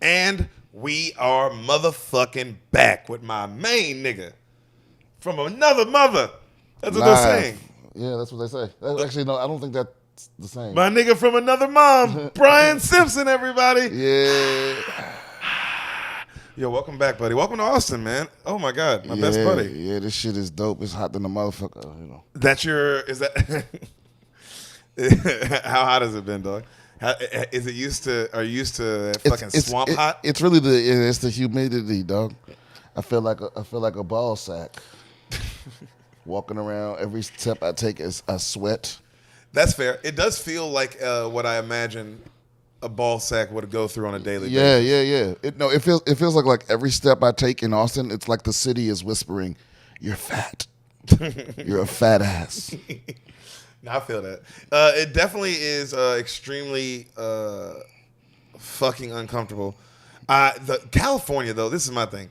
And we are motherfucking back with my main nigga from another mother. That's what they're saying. Yeah, that's what they say. Actually, no, I don't think that's the same. My nigga from another mom, Brian Simpson, everybody. Yeah. Yo, welcome back, buddy. Welcome to Austin, man. Oh my God, my best buddy. Yeah, this shit is dope. It's hot than a motherfucker, you know. Is that how hot has it been, dog? Are you used to fucking swamp hot? It's really it's the humidity, dog. I feel like a ball sack. Walking around, every step I take is I sweat. That's fair. It does feel like what I imagine a ball sack would go through on a daily basis. Yeah. It feels like every step I take in Austin, it's like the city is whispering, "You're fat. You're a fat ass." No, I feel that. It definitely is extremely fucking uncomfortable. The California, though, this is my thing.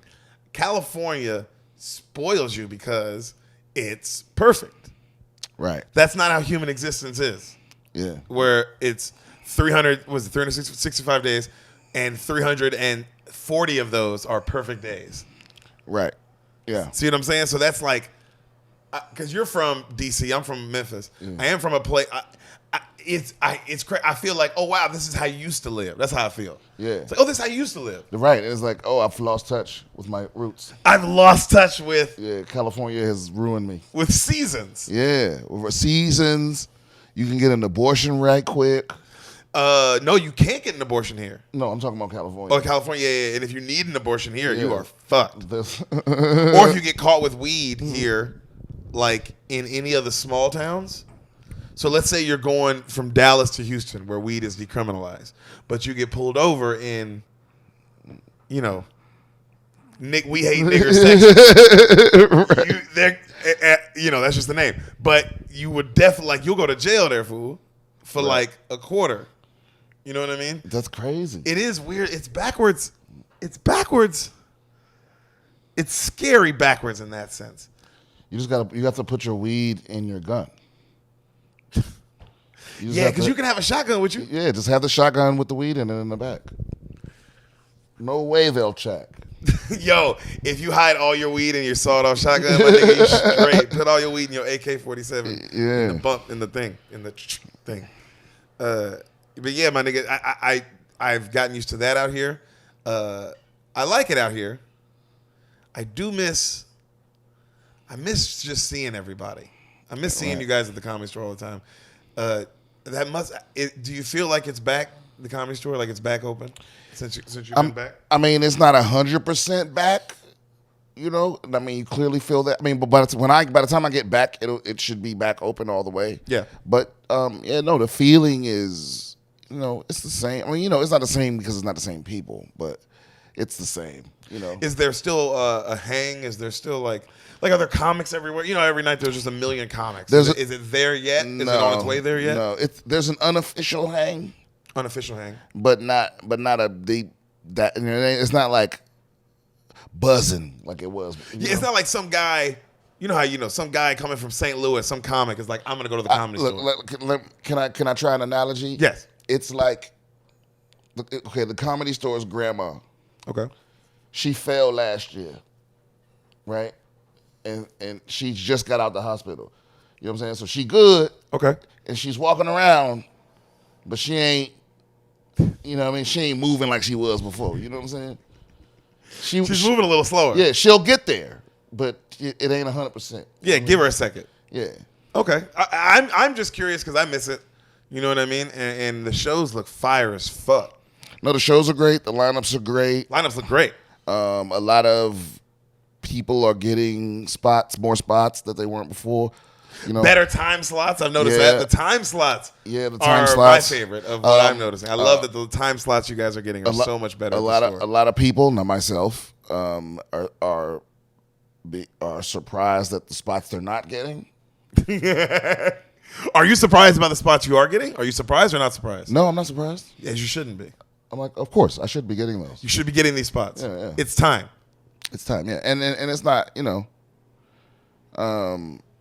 California spoils you because it's perfect. Right. That's not how human existence is. Yeah. Where it's 365 days, and 340 of those are perfect days. Right. Yeah. See what I'm saying? So that's like, because you're from DC, I'm from Memphis. Yeah. I am from a place. It's crazy. I feel like, oh wow, this is how you used to live. That's how I feel. Yeah. It's like, oh, this is how you used to live. Right. It's like, oh, I've lost touch with my roots. I've lost touch with. Yeah. California has ruined me. With seasons. Yeah. With seasons, you can get an abortion right quick. No, you can't get an abortion here. No, I'm talking about California. Oh, California, yeah. And if you need an abortion here, you are fucked. Or if you get caught with weed here, like in any of the small towns. So let's say you're going from Dallas to Houston, where weed is decriminalized, but you get pulled over in, we hate niggers section. That's just the name. But you would definitely, you'll go to jail there, fool, for like a quarter. You know what I mean? That's crazy. It is weird. It's backwards. It's backwards. It's scary backwards in that sense. You have to put your weed in your gun. Yeah, because you can have a shotgun with you. Yeah, just have the shotgun with the weed in it in the back. No way they'll check. Yo, if you hide all your weed in your sawed-off shotgun, my nigga, you straight. Put all your weed in your AK-47 in the bump, in the thing. But yeah, my nigga, I've gotten used to that out here. I like it out here. I miss just seeing everybody. I miss seeing you guys at the Comedy Store all the time. Do you feel like it's back, the Comedy Store, like it's back open since you've been back? I mean, it's not 100% back. You know, I mean, you clearly feel that. I mean, but by the time I get back, it should be back open all the way. Yeah. But the feeling is, it's the same. I mean, it's not the same because it's not the same people, but it's the same. Is there still a hang? Is there still like are there comics everywhere? Every night there's just a million comics. Is it there yet? Is it on its way there yet? No, there's an unofficial hang. Unofficial hang, but not a deep that. It's not like buzzing like it was. It's not like some guy. You know how some guy coming from St. Louis, some comic is like, I'm gonna go to the Comedy Store. Can I try an analogy? Yes. It's like, the Comedy Store's grandma. Okay. She fell last year, right? And she just got out the hospital. You know what I'm saying? So she good. Okay. And she's walking around, but she ain't, she ain't moving like she was before. You know what I'm saying? She's moving a little slower. Yeah, she'll get there, but it ain't 100%. Yeah, give her a second. Yeah. Okay. I'm just curious because I miss it. You know what I mean? And the shows look fire as fuck. No, the shows are great. The lineups are great. Lineups look great. A lot of people are getting more spots that they weren't before. Better time slots. I've noticed that. The time slots are my favorite of what I'm noticing. I love that the time slots you guys are getting are so much better. A lot of people, not myself, are surprised at the spots they're not getting. Are you surprised by the spots you are getting? Are you surprised or not surprised? No, I'm not surprised. As you shouldn't be. I'm like, of course, I should be getting those. You should be getting these spots. Yeah. It's time. It's time, yeah. And it's not,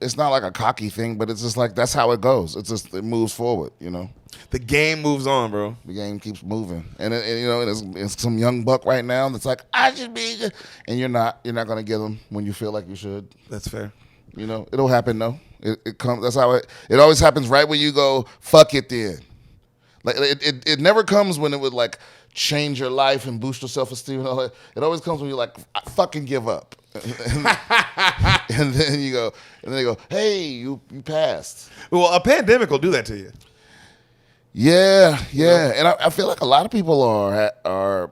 it's not like a cocky thing, but it's just like that's how it goes. It moves forward, you know. The game moves on, bro. The game keeps moving, and you know, it's some young buck right now that's like, I should be good. And you're not gonna get them when you feel like you should. That's fair. You know, it'll happen though. It comes. That's how it always happens. Right when you go, fuck it, then. Like it never comes when it would like change your life and boost your self-esteem and all that. It always comes when you're like, I fucking give up. And then you go, and then they go, hey, you passed. Well, a pandemic will do that to you. Yeah, and I feel like a lot of people are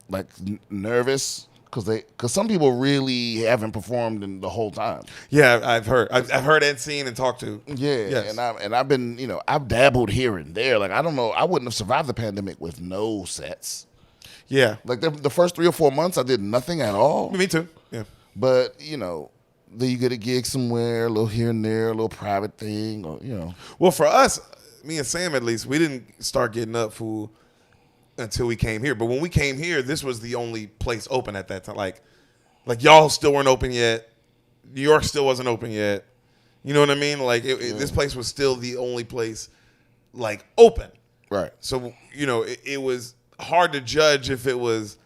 like nervous because some people really haven't performed in the whole time. Yeah, I've heard and seen and talked to. Yeah, yes. and I've been, you know, I've dabbled here and there. Like I don't know, I wouldn't have survived the pandemic with no sets. Yeah, like the first 3 or 4 months, I did nothing at all. Me too. Yeah, but you know, then you get a gig somewhere, a little here and there, a little private thing, or you know. Well, for us, me and Sam at least, we didn't start getting up fool until we came here. But when we came here, this was the only place open at that time. Like y'all still weren't open yet. New York still wasn't open yet. You know what I mean? Like this place was still the only place like open. Right. So you know, it was hard to judge if it was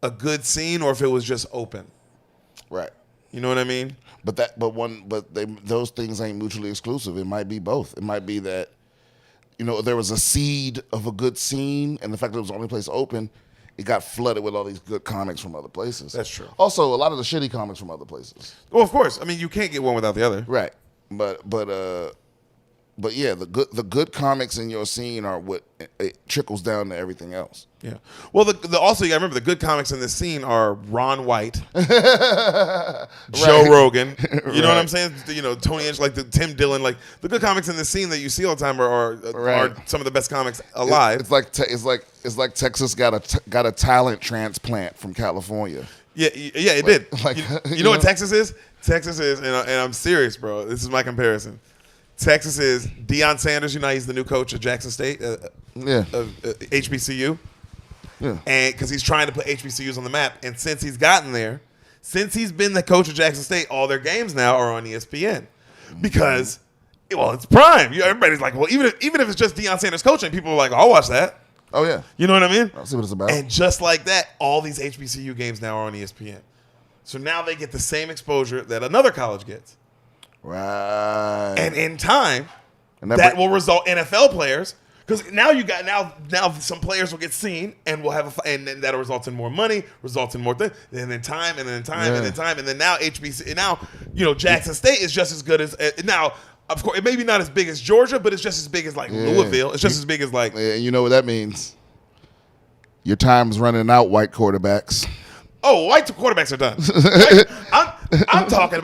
a good scene or if it was just open. Right. You know what I mean? Those things ain't mutually exclusive. It might be both. It might be that, you know, there was a seed of a good scene, and the fact that it was the only place open, it got flooded with all these good comics from other places. That's true. Also, a lot of the shitty comics from other places. Well, of course. I mean, you can't get one without the other. Right. But yeah, the good comics in your scene are what it trickles down to everything else. Yeah. Well, also you got to remember the good comics in this scene are Ron White, Joe Rogan. You know what I'm saying? You know, Tony Inch, like Tim Dillon, like the good comics in this scene that you see all the time are some of the best comics alive. It's like Texas got a talent transplant from California. Yeah, it did. Like, you know what Texas is? Texas is, and I'm serious, bro. This is my comparison. Texas is Deion Sanders. You know, he's the new coach of Jackson State, of HBCU. Yeah. And because he's trying to put HBCUs on the map. And since he's gotten there, since he's been the coach of Jackson State, all their games now are on ESPN. Because, well, it's prime. Everybody's like, well, even if it's just Deion Sanders coaching, people are like, I'll watch that. Oh, yeah. You know what I mean? I'll see what it's about. And just like that, all these HBCU games now are on ESPN. So now they get the same exposure that another college gets. Right. And in time, that will result in NFL players. Because now you got now some players will get seen and will have and then that'll result in more money, results in more things, and then time, and then time, and then time, and then now HBC, and now you know Jackson State is just as good as now. Of course, it may be not as big as Georgia, but it's just as big as like Louisville. It's just as big as like. Yeah, you know what that means? Your time's running out, white quarterbacks. Oh, white quarterbacks are done. I'm talking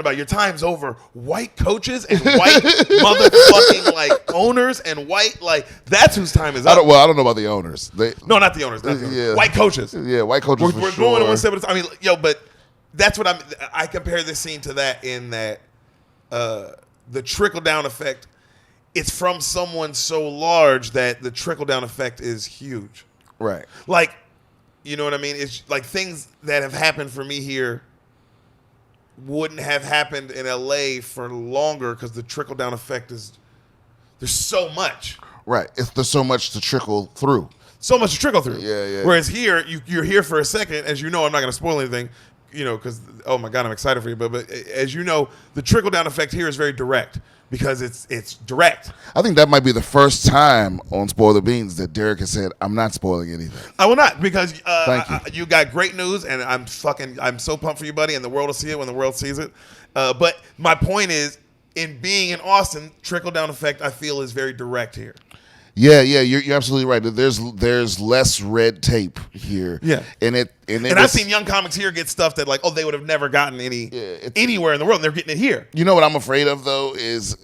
about your time's over. White coaches and white motherfucking like owners and white like that's whose time is up. I don't know about the owners. No, not the owners. Not the owners. Yeah. White coaches. Yeah, white coaches. We're going to one step at a time. I mean, but that's what I compare this scene to that in that the trickle down effect. It's from someone so large that the trickle down effect is huge. Right. Like. You know what I mean? It's like things that have happened for me here wouldn't have happened in LA for longer because the trickle down effect is there's so much. Right. There's so much to trickle through. So much to trickle through. Yeah. Whereas here, you're here for a second. As you know, I'm not going to spoil anything, you know, because, oh my God, I'm excited for you. But as you know, the trickle down effect here is very direct. Because it's direct. I think that might be the first time on Spoil the Beans that Deric has said, I'm not spoiling anything. I will not, because you got great news, and I'm so pumped for you, buddy, and the world will see it when the world sees it. But my point is, in being in Austin, trickle-down effect, I feel, is very direct here. Yeah, you're absolutely right. There's less red tape here. Yeah, and I've seen young comics here get stuff that like, oh, they would have never gotten anywhere in the world, and they're getting it here. You know what I'm afraid of though is,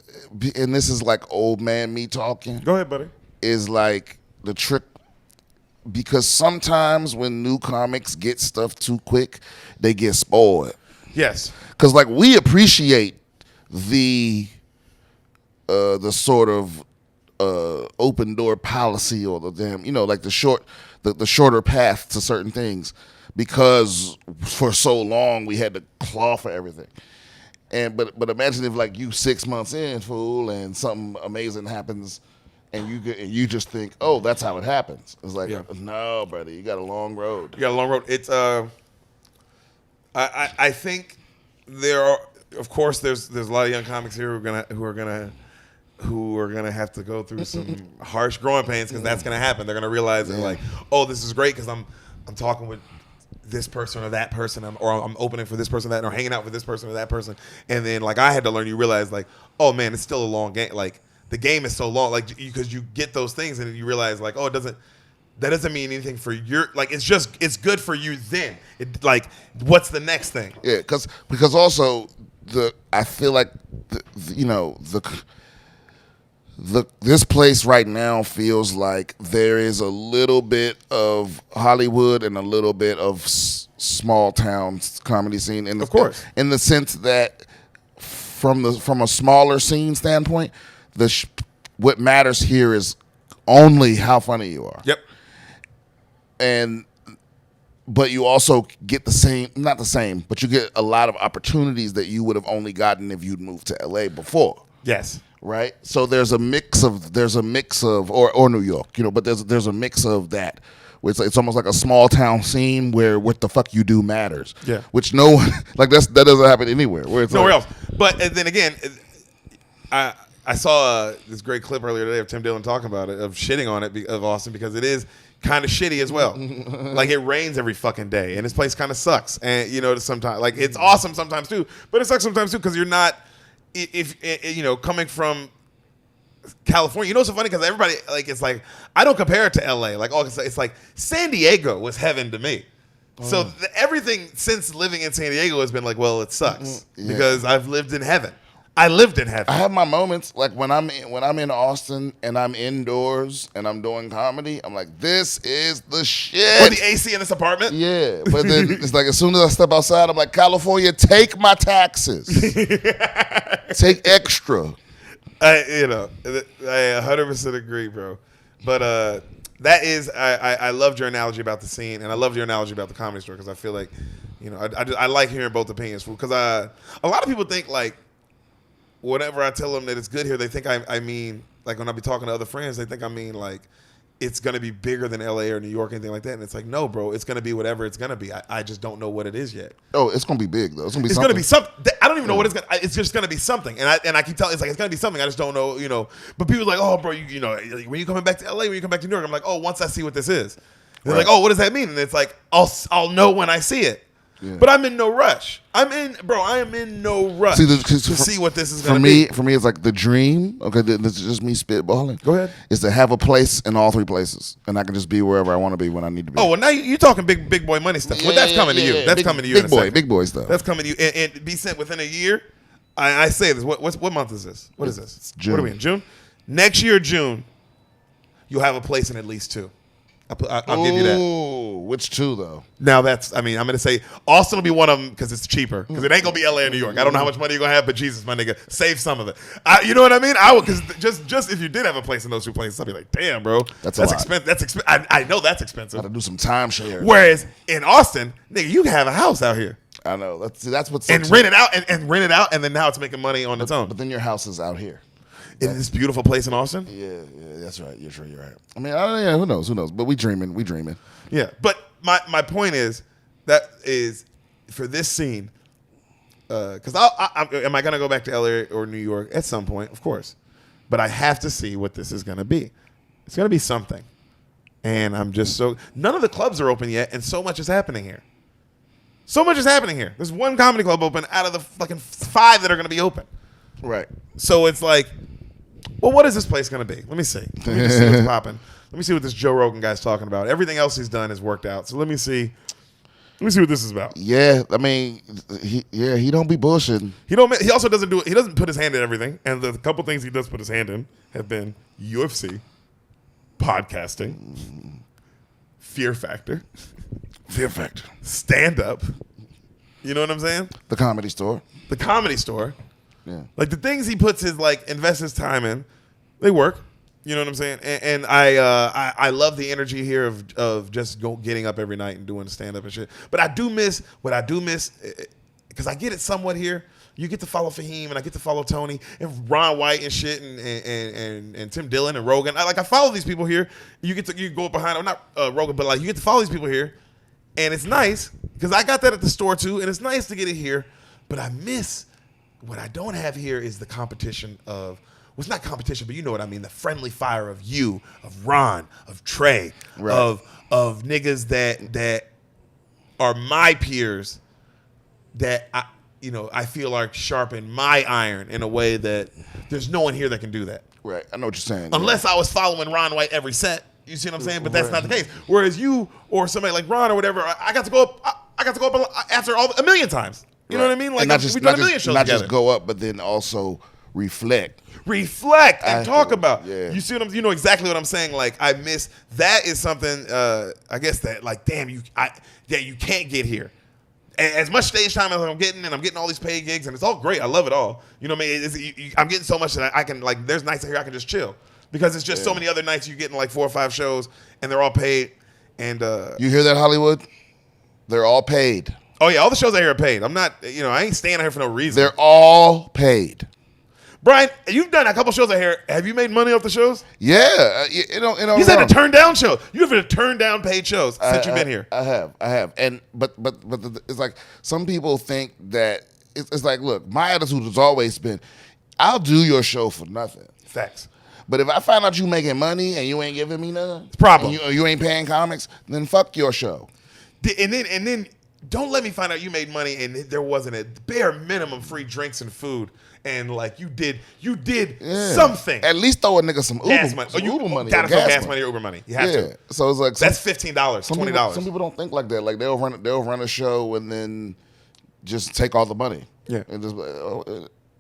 and this is like old man me talking. Go ahead, buddy. Is like the trick, because sometimes when new comics get stuff too quick, they get spoiled. Yes, because like we appreciate the sort of open door policy or the damn, like the shorter path to certain things, because for so long we had to claw for everything. And but imagine if like you 6 months in, fool, and something amazing happens, and you just think, oh, that's how it happens. It's like, no, brother, you got a long road. You got a long road. It's I think there are, of course, there's a lot of young comics here who are gonna have to go through some harsh growing pains, because that's gonna happen. They're gonna realize that, like, oh, this is great because I'm talking with this person or that person, or I'm opening for this person, that, or hanging out with this person or that person, and then like I had to learn, you realize like, oh man, it's still a long game. Like the game is so long, like because you get those things and you realize like, oh, that doesn't mean anything for your, like, it's good for you then. It, like, what's the next thing? Yeah, because also I feel like this place right now feels like there is a little bit of Hollywood and a little bit of small town comedy scene. Of course, in the sense that from a smaller scene standpoint, what matters here is only how funny you are. Yep. But you also get not the same, but you get a lot of opportunities that you would have only gotten if you'd moved to LA before. Yes. Right? So there's a mix of or New York, but there's a mix of that. Where it's almost like a small town scene where what the fuck you do matters. Yeah. Which no one, like that doesn't happen anywhere. Where it's nowhere else. But then again, I saw this great clip earlier today of Tim Dillon talking about it, of shitting on it, of Austin, because it is kind of shitty as well. Like it rains every fucking day, and this place kind of sucks. And sometimes, like, it's awesome sometimes too, but it sucks sometimes too, because you're not, if coming from California, it's so funny because everybody, like, it's like I don't compare it to LA. Like, oh, it's like San Diego was heaven to me. So everything since living in San Diego has been like, well, it sucks because I've lived in heaven. I lived in heaven. I have my moments, like when I'm in Austin and I'm indoors and I'm doing comedy, I'm like, this is the shit. Or the AC in this apartment? Yeah, but then it's like as soon as I step outside, I'm like, California, take my taxes. Take extra. I 100% agree, bro. But that is, I loved your analogy about the scene, and I loved your analogy about the Comedy Store, because I feel like, I like hearing both opinions. Because a lot of people think, like, whenever I tell them that it's good here, they think I mean, like, when I be talking to other friends, they think I mean, like, it's going to be bigger than LA or New York, anything like that. And it's like, no, bro, it's going to be whatever it's going to be. I just don't know what it is yet. Oh, it's going to be big, though. It's going to be something. I don't even know what it's going to, it's just going to be something. And I keep telling, it's like, it's going to be something. I just don't know, But people are like, oh, bro, when you coming back to LA, when you come back to New York, I'm like, oh, once I see what this is. They're like, oh, what does that mean? And it's like, I'll know when I see it. Yeah. But I'm in no rush. I am in no rush to see what this is going to be. For me, it's like the dream. Okay, this is just me spitballing. Go ahead. Is to have a place in all three places, and I can just be wherever I want to be when I need to be. Oh, well, now you're talking big boy money stuff. Well, that's coming to you. That's coming to you. Big boy stuff. That's coming to you, and be sent within a year. I say this. What month is this? What is this? It's June. What are we in? June. Next year, June, you'll have a place in at least 2. I'll give you that. Ooh, which 2 though? Now I'm going to say Austin will be one of them because it's cheaper. Because it ain't going to be LA or New York. I don't know how much money you're going to have, but Jesus, my nigga, save some of it. You know what I mean? I would, because just if you did have a place in those 2 places, I'd be like, damn, bro, that's expensive. That's expensive. I know that's expensive. Got to do some timeshare. Whereas in Austin, nigga, you can have a house out here. I know. That's what's rent it out and rent it out, and then now it's making money on its own. But then your house is out here. In this beautiful place in Austin? Yeah, that's right. You're right. I mean, who knows? But we dreaming. Yeah, but my point is, that is, for this scene, because am I going to go back to LA or New York at some point? Of course. But I have to see what this is going to be. It's going to be something. And I'm just none of the clubs are open yet, and so much is happening here. There's one comedy club open out of the fucking 5 that are going to be open. Right. So it's like, well, what is this place going to be? Let me see. Let me just see what's popping. Let me see what this Joe Rogan guy's talking about. Everything else he's done has worked out. So let me see what this is about. Yeah, I mean, he don't be bullshitting. He also doesn't he doesn't put his hand in everything. And the couple things he does put his hand in have been UFC, podcasting, Fear Factor, stand up. You know what I'm saying? The Comedy Store. The Comedy Store. Yeah. Like the things he puts invests his time in, they work. You know what I'm saying? And I love the energy here of just getting up every night and doing stand up and shit. But I do miss because I get it somewhat here. You get to follow Fahim and I get to follow Tony and Ron White and shit and Tim Dillon and Rogan. I follow these people here. You go up behind them, not Rogan, but like you get to follow these people here, and it's nice because I got that at the store too, and it's nice to get it here. But I miss what I don't have here is the competition of. Well, it's not competition, but you know what I mean. The friendly fire of you, of Ron, of Trey, right. of niggas that are my peers that I feel like sharpen my iron in a way that there's no one here that can do that. Right. I know what you're saying. Unless I was following Ron White every set. You see what I'm saying? But that's not the case. Whereas you or somebody like Ron or whatever, I got to go up after a million times. You know what I mean? Like we've done a million shows together. Not just go up, but then also reflect and talk about. Yeah. You see what you know exactly what I'm saying. Like I miss that is something. I guess that like damn you can't get here. As much stage time as I'm getting, and I'm getting all these paid gigs, and it's all great. I love it all. You know what I mean? I'm getting so much that I can like. There's nights here I can just chill because it's just so many other nights you're getting like 4 or 5 shows, and they're all paid. And you hear that, Hollywood? They're all paid. Oh yeah, all the shows I hear are paid. I'm not. I ain't staying out here for no reason. They're all paid. Brian, you've done a couple shows out here. Have you made money off the shows? Yeah, He's had to turn down shows. You have to turn down paid shows since you've been here. I have, and but it's like some people think that it's like, look, my attitude has always been, I'll do your show for nothing. Facts. But if I find out you making money and you ain't giving me none, it's a problem. You ain't paying comics, then fuck your show. And then don't let me find out you made money and there wasn't a bare minimum free drinks and food. And like you did something. At least throw a nigga some Uber money. Uber money. Gotta throw gas money or Uber money. You have to. So it's like that's $15, $20. Some people don't think like that. Like they'll run a show and then just take all the money. Yeah. And just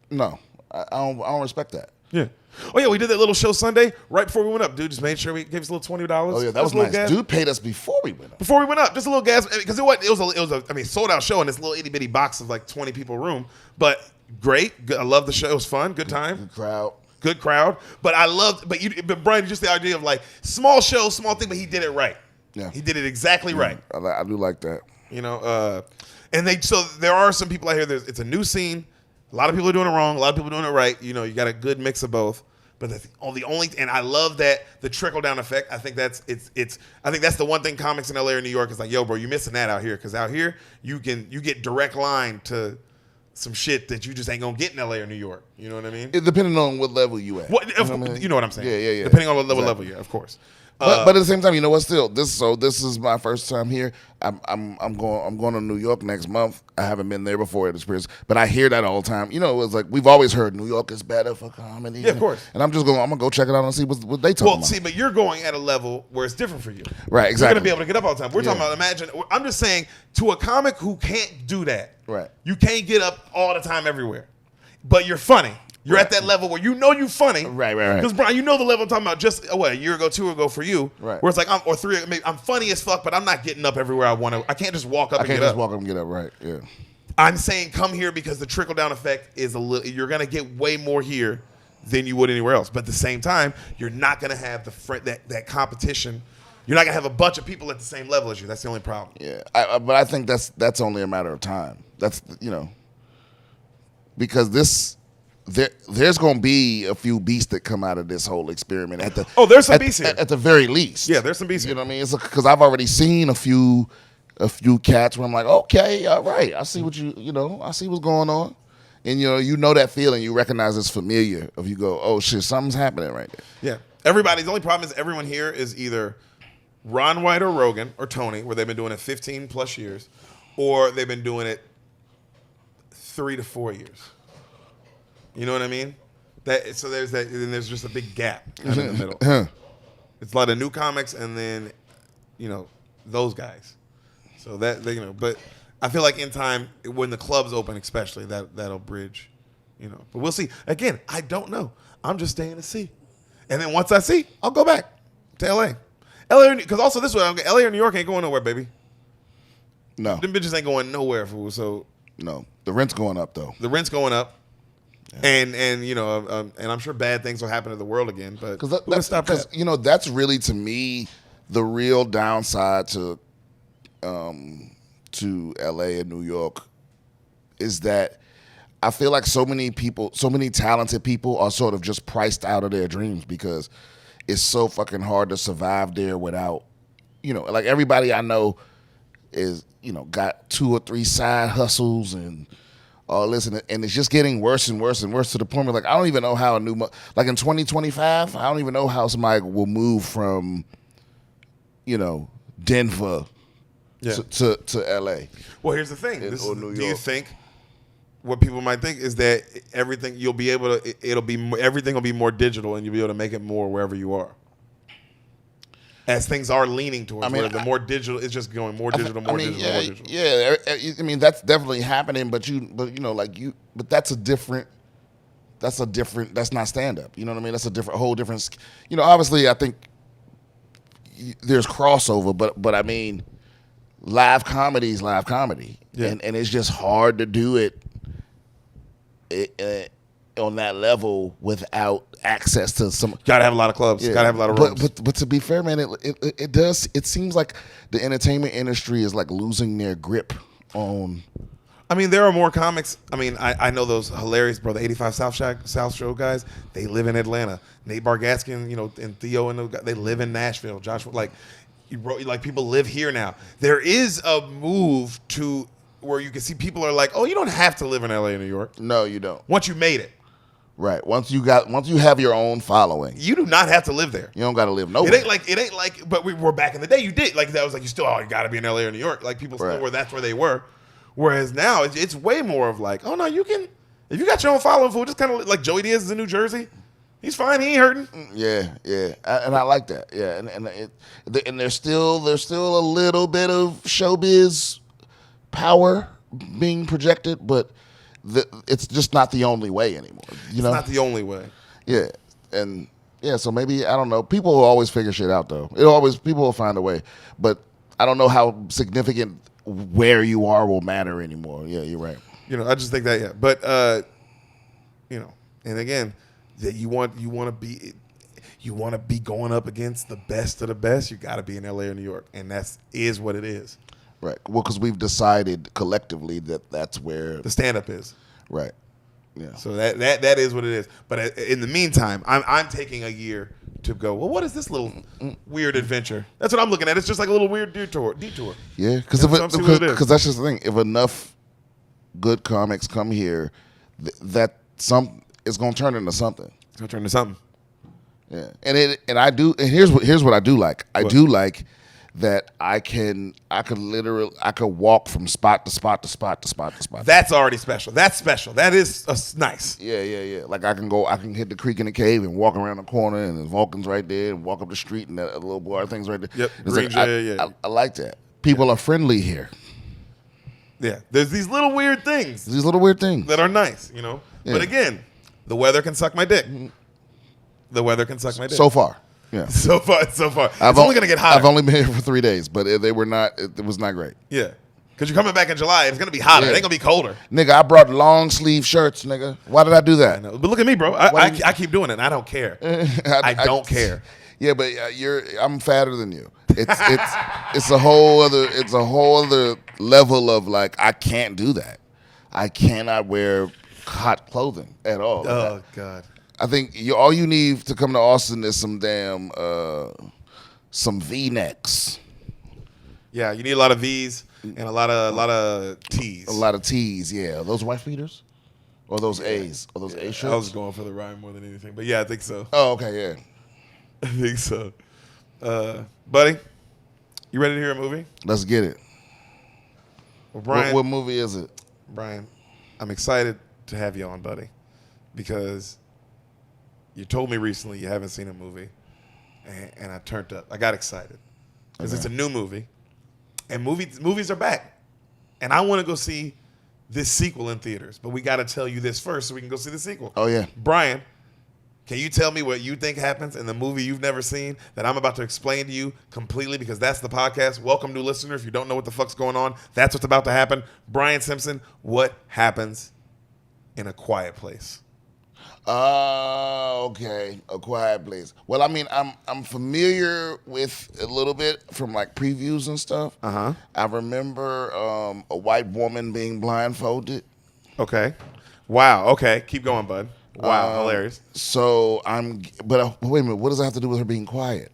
no, I don't respect that. Yeah. Oh yeah, we did that little show Sunday right before we went up. Dude just made sure we gave us a little $20. Oh yeah, that was nice. Gas. Dude paid us before we went up. Before we went up, just a little gas because it was a sold out show in this little itty bitty box of like 20 people room, but. Great. I love the show. It was fun. Good time. Good crowd. But I loved, but Brian, just the idea of like small show, small thing, but he did it right. Yeah. He did it exactly right. I do like that. So there are some people out here, it's a new scene. A lot of people are doing it wrong. A lot of people are doing it right. You got a good mix of both. But that's the only, and I love that the trickle down effect. I think that's the one thing comics in LA or New York is like, yo, bro, you're missing that out here. Because out here, you get direct line to some shit that you just ain't gonna get in LA or New York. You know what I mean? Depending on what level you at. You know what I'm saying? Yeah. Depending on what level you're at, of course. But at the same time, you know what? Still, this is my first time here. I'm going to New York next month. I haven't been there before at experience, but I hear that all the time. It's like we've always heard New York is better for comedy. Yeah, of course. And I'm gonna go check it out and see what they talking about. Well, see, but you're going at a level where it's different for you. Right, exactly. You're gonna be able to get up all the time. We're talking about imagine. I'm just saying to a comic who can't do that. Right. You can't get up all the time everywhere, but you're funny. You're at that level where you're funny. Right. Because, Brian, the level I'm talking about just, a year ago, 2 ago for you. Right. Where it's like, I'm funny as fuck, but I'm not getting up everywhere I want to. I can't just walk up and get up. I can't just walk up and get up, right, yeah. I'm saying come here because the trickle-down effect is you're going to get way more here than you would anywhere else. But at the same time, you're not going to have that competition. You're not going to have a bunch of people at the same level as you. That's the only problem. Yeah, but I think that's only a matter of time. That's, because there's going to be a few beasts that come out of this whole experiment. There's some beasts here. At the very least. Yeah, there's some beasts here. You know what I mean? It's because I've already seen a few cats where I'm like, okay, all right, I see what I see what's going on. And you know that feeling, you recognize it's familiar. If you go, oh shit, something's happening right there. Yeah. The only problem is everyone here is either Ron White or Rogan or Tony, where they've been doing it 15 plus years, or they've been doing it 3 to 4 years. You know what I mean? So there's that, and there's just a big gap in the middle. It's a lot of new comics, and then those guys. So but I feel like in time when the clubs open, especially that'll bridge. But we'll see. Again, I don't know. I'm just staying to see, and then once I see, I'll go back to LA. Because also this way, LA or New York ain't going nowhere, baby. No, them bitches ain't going nowhere, fool. So no, the rent's going up though. The rent's going up. And you know, and I'm sure bad things will happen to the world again. But who can stop that? You know, that's really to me the real downside to LA and New York is that I feel like so many people, so many talented people are sort of just priced out of their dreams because it's so fucking hard to survive there without, you know, like everybody I know is, you know, got 2 or 3 side hustles and all this, and it's just getting worse and worse and worse to the point where, like, I don't even know how like in 2025, I don't even know how somebody will move from, you know, Denver to LA. Well, here's the thing. Or New York. Do you think what people might think is that everything you'll be able to, everything will be more digital and you'll be able to make it more wherever you are? As things are leaning towards, where the more digital, it's just going more digital, more digital. Yeah. I mean, that's definitely happening, but that's not stand up. You know what I mean? That's a whole different. You know, obviously, I think there's crossover, but I mean, live comedy is live comedy, and it's just hard to do it on that level without access to some. Gotta have a lot of clubs. Gotta have a lot of rooms. But to be fair, man, it does. It seems like the entertainment industry is like losing their grip on. I mean, there are more comics. I mean, I know those hilarious, bro. The 85 South Show guys. They live in Atlanta. Nate Bargatze, you know, and Theo, and they live in Nashville. Joshua, like people live here now. There is a move to where you can see people are like, oh, you don't have to live in LA and New York. No, you don't. Once you made it. Right. Once you have your own following, you do not have to live there. You don't got to live nowhere. It ain't like. But we were back in the day. You did like that was like you got to be in LA or New York. Like people still were. That's where they were. Whereas now it's way more of like, oh no, you can if you got your own following, fool. Just kind of like Joey Diaz is in New Jersey. He's fine. He ain't hurting. Yeah, and I like that. Yeah, and there's still a little bit of showbiz power being projected, but. It's just not the only way anymore. You know? It's not the only way. Yeah, and so maybe I don't know. People will always figure shit out, though. People will find a way, but I don't know how significant where you are will matter anymore. Yeah, you're right. You know, I just think that but you know, and again, that you want to be going up against the best of the best. You got to be in LA or New York, and is what it is. Right. Well, because we've decided collectively that that's where the stand-up is. Right. Yeah. So that is what it is. But in the meantime, I'm taking a year to go. Well, what is this little weird adventure? That's what I'm looking at. It's just like a little weird detour. Yeah, because that's just the thing. If enough good comics come here, it's going to turn into something. It's going to turn into something. Yeah, and here's what I do like. I do like that I could walk from spot to spot to spot to spot to spot. That's already special. That's special. That is nice. Yeah. Like I can hit the creek in the cave and walk around the corner, and the Vulcan's right there, and walk up the street, and that little bar thing's right there. Yep. I like that. People are friendly here. Yeah. There's these little weird things. That are nice, you know. Yeah. But again, the weather can suck my dick. So far. Yeah. So far. It's only going to get hotter. I've only been here for 3 days, but it was not great. Yeah. Because you're coming back in July. It's going to be hotter. Yeah. It ain't going to be colder. Nigga, I brought long sleeve shirts, nigga. Why did I do that? I know. But look at me, bro. I keep doing it, and I don't care. I don't care. Yeah, but I'm fatter than you. It's a whole other level of like, I can't do that. I cannot wear hot clothing at all. Oh, God. I think all you need to come to Austin is some damn some V-necks. Yeah, you need a lot of V's and a lot of T's. A lot of T's, yeah. Are those wife beaters? Or those A's? Or those A shirts? I was going for the rhyme more than anything. But yeah, I think so. Oh, okay, yeah. I think so. Buddy, you ready to hear a movie? Let's get it. Well, Brian, what movie is it? Brian, I'm excited to have you on, buddy, because you told me recently you haven't seen a movie, and I turned up. I got excited because it's a new movie, and movies are back, and I want to go see this sequel in theaters. But we got to tell you this first so we can go see the sequel. Oh yeah, Brian, can you tell me what you think happens in the movie you've never seen that I'm about to explain to you completely? Because that's the podcast. Welcome, new listener. If you don't know what the fuck's going on, that's what's about to happen. Brian Simpson, what happens in A Quiet Place? Okay. A Quiet Place. Well, I mean, I'm familiar with a little bit from like previews and stuff. Uh-huh. I remember a white woman being blindfolded. Okay. Wow. Okay. Keep going, bud. Wow. Hilarious. So but wait a minute. What does that have to do with her being quiet?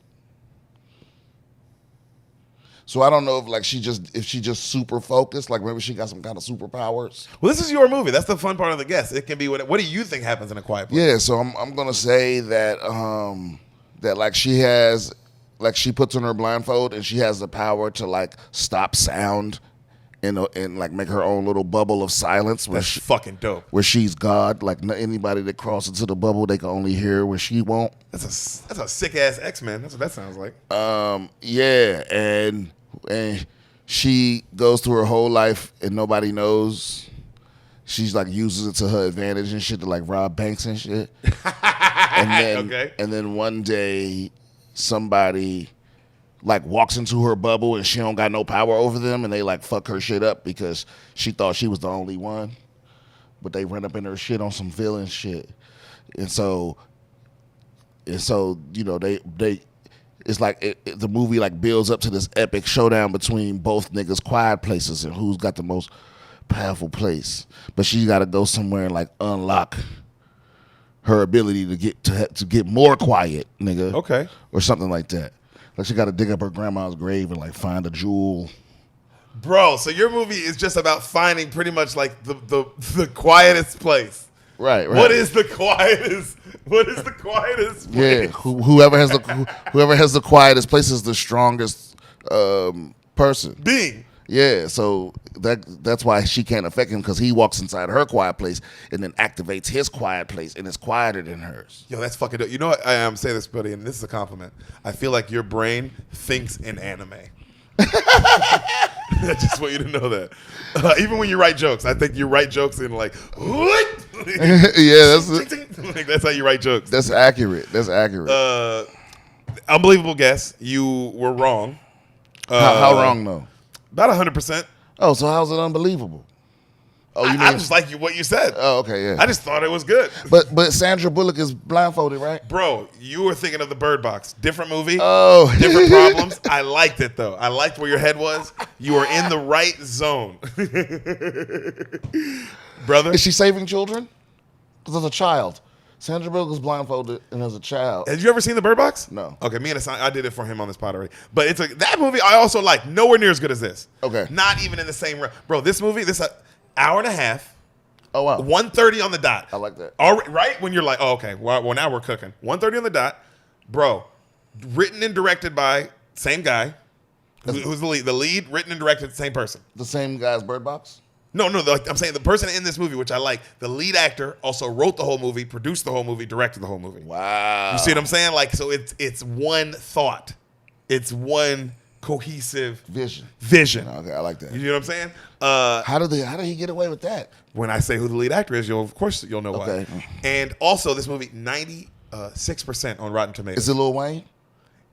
So I don't know if she just super focused, like maybe she got some kind of superpowers. Well, this is your movie. That's the fun part of the guess. It can be what do you think happens in A Quiet Place? Yeah, so I'm gonna say that that like she puts on her blindfold and she has the power to like stop sound and like make her own little bubble of silence That's fucking dope. where she's God. Like anybody that crosses into the bubble, they can only hear where she won't. That's a sick ass X-Men. That's what that sounds like. Yeah, and she goes through her whole life and nobody knows. She's like uses it to her advantage and shit to like rob banks and shit. And then one day somebody like walks into her bubble and she don't got no power over them and they like fuck her shit up because she thought she was the only one. But they run up in her shit on some villain shit. And so you know, they it's like the movie like builds up to this epic showdown between both niggas' quiet places and who's got the most powerful place. But she's got to go somewhere and like unlock her ability to get more quiet, nigga. Okay. Or something like that. Like she got to dig up her grandma's grave and like find a jewel. Bro, so your movie is just about finding pretty much like the quietest place. Right. What is the quietest? What is the quietest place? Yeah, whoever has the quietest place is the strongest person. Being. Yeah, so that's why she can't affect him because he walks inside her quiet place and then activates his quiet place and it's quieter than hers. Yo, that's fucking dope. You know what? I am saying this, buddy, and this is a compliment. I feel like your brain thinks in anime. I just want you to know that. Even when you write jokes, I think you write jokes in like, what? Yeah, that's how you write jokes. That's accurate. Unbelievable guess. You were wrong. How wrong though? About 100%. Oh, so how's it unbelievable? Oh, you mean I just like what you said. Oh, okay, yeah. I just thought it was good. But Sandra Bullock is blindfolded, right? Bro, you were thinking of the Bird Box. Different movie. Oh. Different problems. I liked it, though. I liked where your head was. You were in the right zone. Brother? Is she saving children? Because as a child. Sandra Bullock is blindfolded and as a child. Have you ever seen the Bird Box? No. Okay, me and Asante, I did it for him on this pod already. But that movie I also like. Nowhere near as good as this. Okay. Not even in the same realm. Bro, this movie, this hour and a half. Oh, wow. 1:30 on the dot. I like that. Right? When you're like, oh, okay, well now we're cooking. 1:30 on the dot. Bro, written and directed by same guy. Who's the lead? The lead, written and directed, same person. The same guy's Bird Box? No, I'm saying the person in this movie, which I like, the lead actor also wrote the whole movie, produced the whole movie, directed the whole movie. Wow. You see what I'm saying? Like, so it's one thought. It's one cohesive vision. Okay, I like that. You know what I'm saying? How did he get away with that? When I say who the lead actor is, of course you'll know why. Okay. And also, this movie 96% on Rotten Tomatoes. Is it Lil Wayne?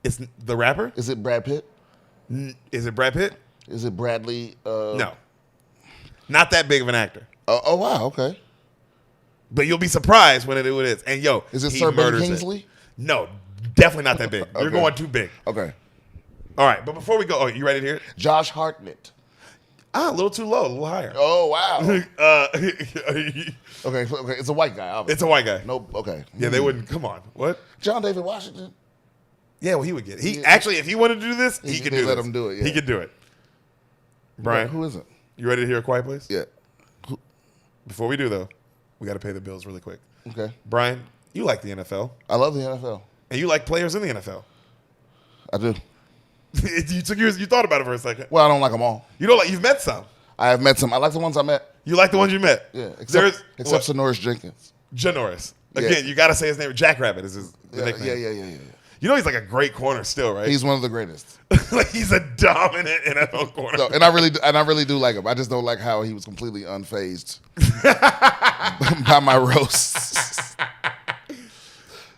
It's the rapper. Is it Brad Pitt? Is it Brad Pitt? Is it Bradley? No, not that big of an actor. Oh wow, okay. But you'll be surprised when it is. And yo, is it he Sir Ben murders Kingsley? It. No, definitely not that big. Okay. You're going too big. Okay. All right, but before we go, you ready to hear it? Josh Hartnett. A little too low, a little higher. Oh wow. Okay, it's a white guy. Obviously. It's a white guy. No, okay. Yeah, they wouldn't. Come on, what? John David Washington. Yeah, well, he would get it. Actually, if he wanted to do this, he could do it. Let him do it. Yeah. He could do it. Brian, who is it? You ready to hear A Quiet Place? Yeah. Before we do though, we got to pay the bills really quick. Okay. Brian, you like the NFL. I love the NFL. And you like players in the NFL. I do. You thought about it for a second. Well, I don't like them all. You don't like. You've met some. I have met some. I like the ones I met. You like the ones you met. Yeah. Except Sonoris Jenkins. Janoris. Again, you got to say his name. Jack Rabbit is his nickname. Yeah. You know he's like a great corner still, right? He's one of the greatest. Like he's a dominant NFL corner. No, and I really do like him. I just don't like how he was completely unfazed by my roasts.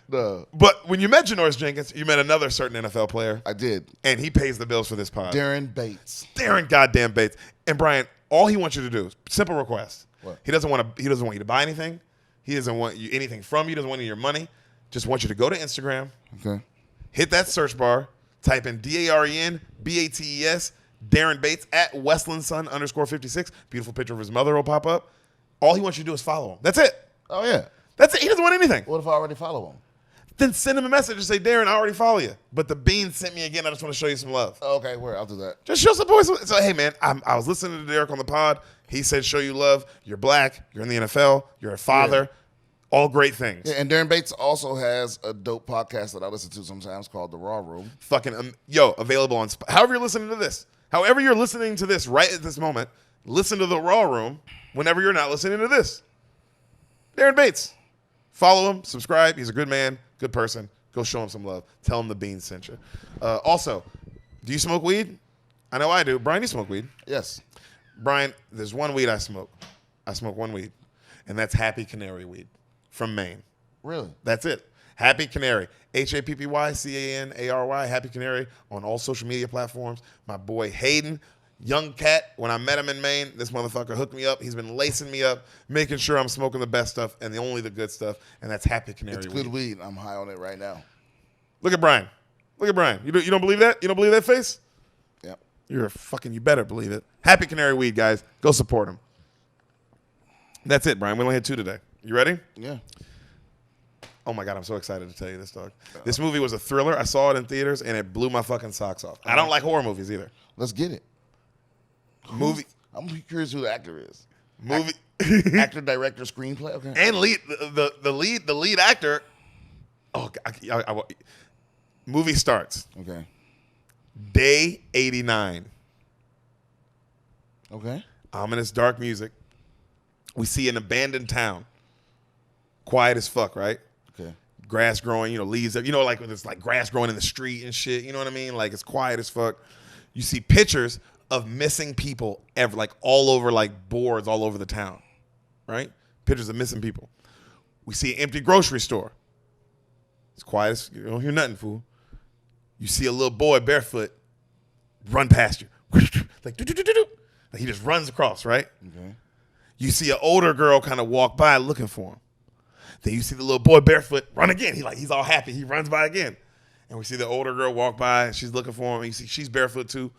No. But when you met Janoris Jenkins, you met another certain NFL player. I did. And he pays the bills for this pod. Darren Bates. Darren goddamn Bates. And Brian, all he wants you to do, simple request. What? He doesn't want you to buy anything. He doesn't want you anything from you. Doesn't want any of your money. Just wants you to go to Instagram. Okay. Hit that search bar. Type in DARENBATES, Darren Bates at Westlandson _56. Beautiful picture of his mother will pop up. All he wants you to do is follow him. That's it. Oh, yeah. That's it. He doesn't want anything. What if I already follow him? Then send him a message and say, Darren, I already follow you. But the bean sent me again. I just want to show you some love. Okay, where? I'll do that. Just show support. So, hey, man, I was listening to Deric on the pod. He said, show you love. You're black. You're in the NFL. You're a father. Yeah. All great things. Yeah, and Darren Bates also has a dope podcast that I listen to sometimes called The Raw Room. Available on however you're listening to this. However you're listening to this right at this moment, listen to The Raw Room whenever you're not listening to this. Darren Bates. Follow him. Subscribe. He's a good man. Good person. Go show him some love. Tell him the bean sent you. Also, do you smoke weed? I know I do. Brian, you smoke weed? Yes. Brian, there's one weed I smoke. I smoke one weed, and that's Happy Canary weed from Maine. Really? That's it. Happy Canary. HAPPYCANARY. Happy Canary on all social media platforms. My boy Hayden, young cat, when I met him in Maine, this motherfucker hooked me up. He's been lacing me up, making sure I'm smoking the best stuff and only the good stuff, and that's Happy Canary weed. It's good weed. I'm high on it right now. Look at Brian. Look at Brian. You don't believe that? You don't believe that face? Yep. You better believe it. Happy Canary weed, guys. Go support him. That's it, Brian. We only had 2 today. You ready? Yeah. Oh, my God. I'm so excited to tell you this, dog. This movie was a thriller. I saw it in theaters, and it blew my fucking socks off. I don't like horror movies either. Let's get it. Movie. I'm curious who the actor is. Movie. Actor, director, screenplay. Okay. And the lead actor. Oh, movie starts. Okay. Day 89. Okay. Ominous dark music. We see an abandoned town. Quiet as fuck, right? Okay. Grass growing, leaves. Like when it's like grass growing in the street and shit. You know what I mean? Like it's quiet as fuck. You see pictures of missing people all over, like boards all over the town, right? Pictures of missing people. We see an empty grocery store. It's quiet as you don't hear nothing, fool. You see a little boy barefoot run past you, like do-do-do-do-do. Like he just runs across, right? Okay. You see an older girl kind of walk by looking for him. Then you see the little boy barefoot run again. He's all happy. He runs by again. And we see the older girl walk by. And she's looking for him. And you see she's barefoot too.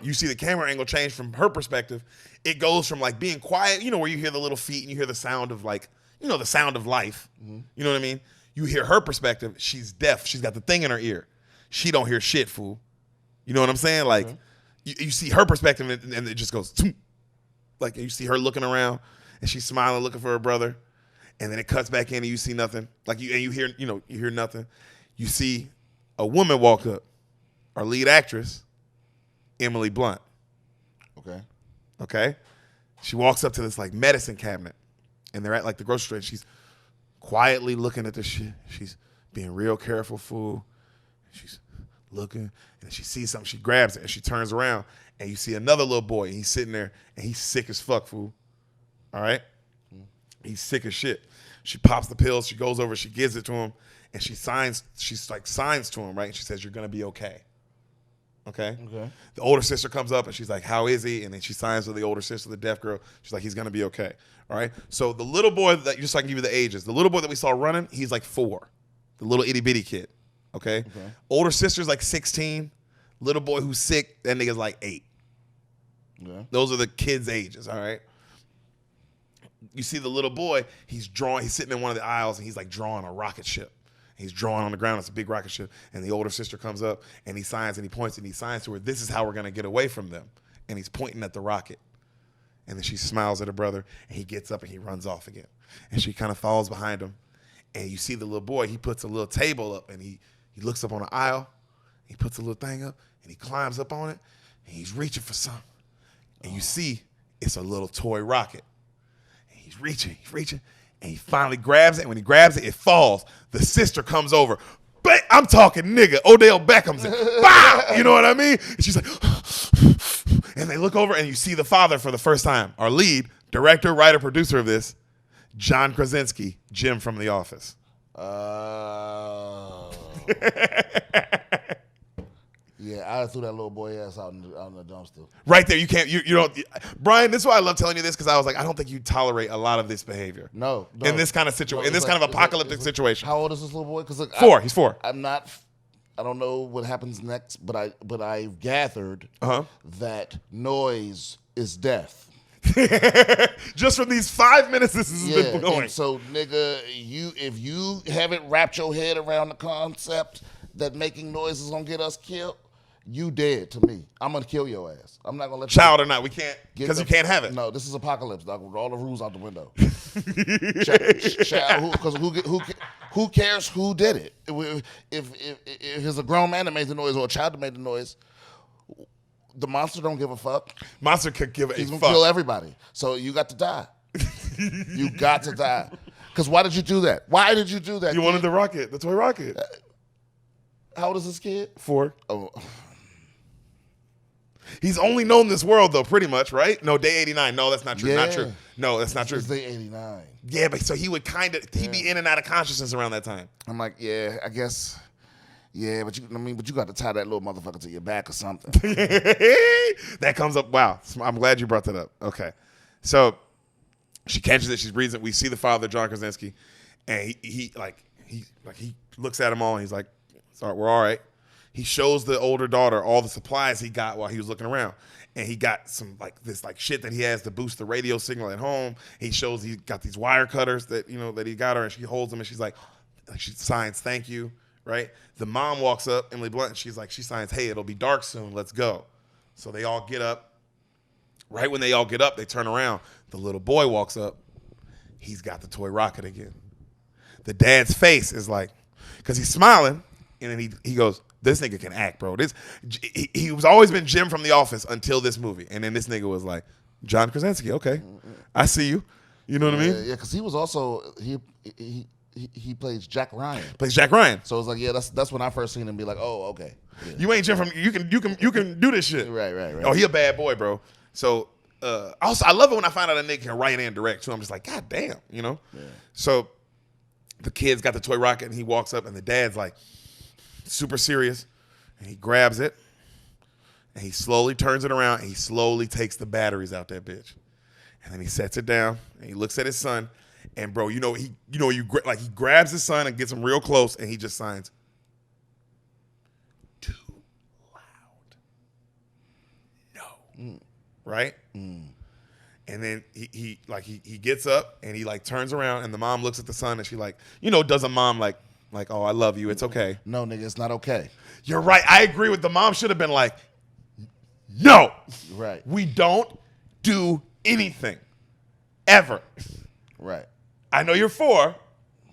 You see the camera angle change from her perspective. It goes from like being quiet, where you hear the little feet and you hear the sound of the sound of life. Mm-hmm. You know what I mean? You hear her perspective. She's deaf. She's got the thing in her ear. She don't hear shit, fool. You know what I'm saying? Like you see her perspective and it just goes, like you see her looking around and she's smiling, looking for her brother. And then it cuts back in and you see nothing. You hear nothing. You see a woman walk up, our lead actress, Emily Blunt. Okay. She walks up to this like medicine cabinet and they're at like the grocery store and she's quietly looking at this shit. She's being real careful, fool. She's looking and she sees something. She grabs it and she turns around and you see another little boy and he's sitting there and he's sick as fuck, fool. All right? He's sick as shit. She pops the pills. She goes over. She gives it to him, and she signs to him, right? And she says, "You're gonna be okay." Okay. The older sister comes up and she's like, "How is he?" And then she signs to the older sister, the deaf girl. She's like, "He's gonna be okay." All right. So the little boy just so I can give you the ages. The little boy that we saw running, he's like 4. The little itty bitty kid. Okay. Older sister's like 16. Little boy who's sick, that nigga's like 8. Okay. Those are the kids' ages. All right. You see the little boy, he's sitting in one of the aisles and he's like drawing a rocket ship. He's drawing on the ground. It's a big rocket ship. And the older sister comes up and he signs and he points and he signs to her, "This is how we're going to get away from them." And he's pointing at the rocket. And then she smiles at her brother and he gets up and he runs off again. And she kind of follows behind him. And you see the little boy, he puts a little table up and he looks up on the aisle. He puts a little thing up and he climbs up on it and he's reaching for something. And you see it's a little toy rocket. He's reaching, and he finally grabs it. And when he grabs it, it falls. The sister comes over. I'm talking nigga. Odell Beckham's in. Bow! You know what I mean? And she's like, and they look over, and you see the father for the first time. Our lead, director, writer, producer of this, John Krasinski, Jim from The Yeah, I threw that little boy ass out in the dumpster. Right there, you can't. You don't. Brian, this is why I love telling you this because I was like, I don't think you tolerate a lot of this behavior. No. In this kind of situation, in this kind of apocalyptic situation. How old is this little boy? Because 4. He's 4. I'm not. I don't know what happens next, but I've gathered that noise is death. Just from these 5 minutes this has been going. And so, nigga, if you haven't wrapped your head around the concept that making noise is gonna get us killed, you dead to me. I'm gonna kill your ass. I'm not gonna let child or not. We can't because you can't have it. No, this is apocalypse, dog. With all the rules out the window. Child, because who cares who did it? If it's a grown man that made the noise or a child that made the noise, the monster don't give a fuck. Monster could give a fuck. He's gonna kill everybody. So you got to die. You got to die. Because why did you do that? Why did you do that? You wanted the rocket, the toy rocket. How old is this kid? 4. Oh. He's only known this world though, pretty much, right? No, day 89. No, that's not true. Yeah. Not true. No, that's not true. It's day 89. Yeah, but so he would he'd be in and out of consciousness around that time. I'm like, yeah, I guess. Yeah, but you got to tie that little motherfucker to your back or something. That comes up. Wow, I'm glad you brought that up. Okay, so she catches it. She's breathing. We see the father, John Krasinski, and he looks at them all and he's like, "Sorry, we're all right." He shows the older daughter all the supplies he got while he was looking around, and he got some this shit that he has to boost the radio signal at home. He shows he got these wire cutters that that he got her, and she holds them and she's like she signs thank you. Right? The mom walks up, Emily Blunt, and she signs, hey, it'll be dark soon, let's go. So they all get up. Right when they all get up, they turn around. The little boy walks up. He's got the toy rocket again. The dad's face is like, because he's smiling, and then he goes, this nigga can act, bro. He was always been Jim from The Office until this movie. And then this nigga was like, John Krasinski, okay, I see you. You know what I mean? Yeah, because he was also, he plays Jack Ryan. Plays Jack Ryan. So it's like, yeah, that's when I first seen him be like, oh, okay. Yeah. You ain't Jim from you can do this shit. Right. Oh, he a bad boy, bro. So also I love it when I find out a nigga can write and direct too. I'm just like, God damn, Yeah. So the kid's got the toy rocket and he walks up and the dad's like super serious and he grabs it and he slowly turns it around and he slowly takes the batteries out that bitch. And then he sets it down and he looks at his son. And bro, he grabs his son and gets him real close, and he just signs, too loud. No, right? And then he gets up and he turns around, and the mom looks at the son, and she does a mom like, oh, I love you, it's okay. No, nigga, it's not okay. You're right. I agree with the mom. Should have been like, no, right. We don't do anything ever. Right. I know you're 4,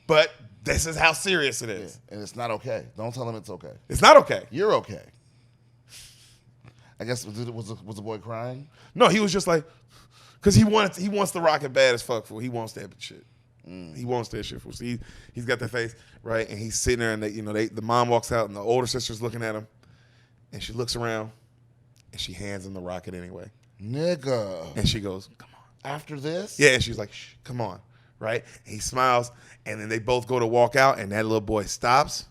but this is how serious it is. Yeah, and it's not okay. Don't tell him it's okay. It's not okay. You're okay. I guess was the boy crying? No, he was just like, because he wants the rocket bad as fuck. Fool. He wants that shit. He wants that shit. Fool. So he's got that face right, and he's sitting there, and the mom walks out, and the older sister's looking at him, and she looks around, and she hands him the rocket anyway. Nigga. And she goes, come on. After this? Yeah, and she's like, shh, come on. Right? And he smiles, and then they both go to walk out, and that little boy stops,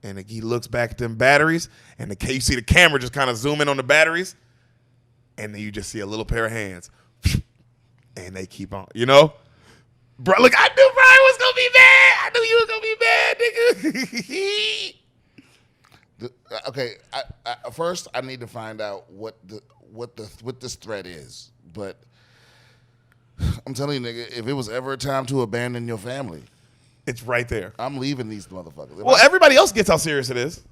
and he looks back at them batteries, and you see the camera just kind of zoom in on the batteries, and then you just see a little pair of hands, and they keep on, Bro, look, I knew Brian was going to be mad. I knew you was going to be mad, nigga. Okay, first I need to find out what this threat is, but I'm telling you, nigga, if it was ever a time to abandon your family, it's right there. I'm leaving these motherfuckers. Well, everybody else gets how serious it is.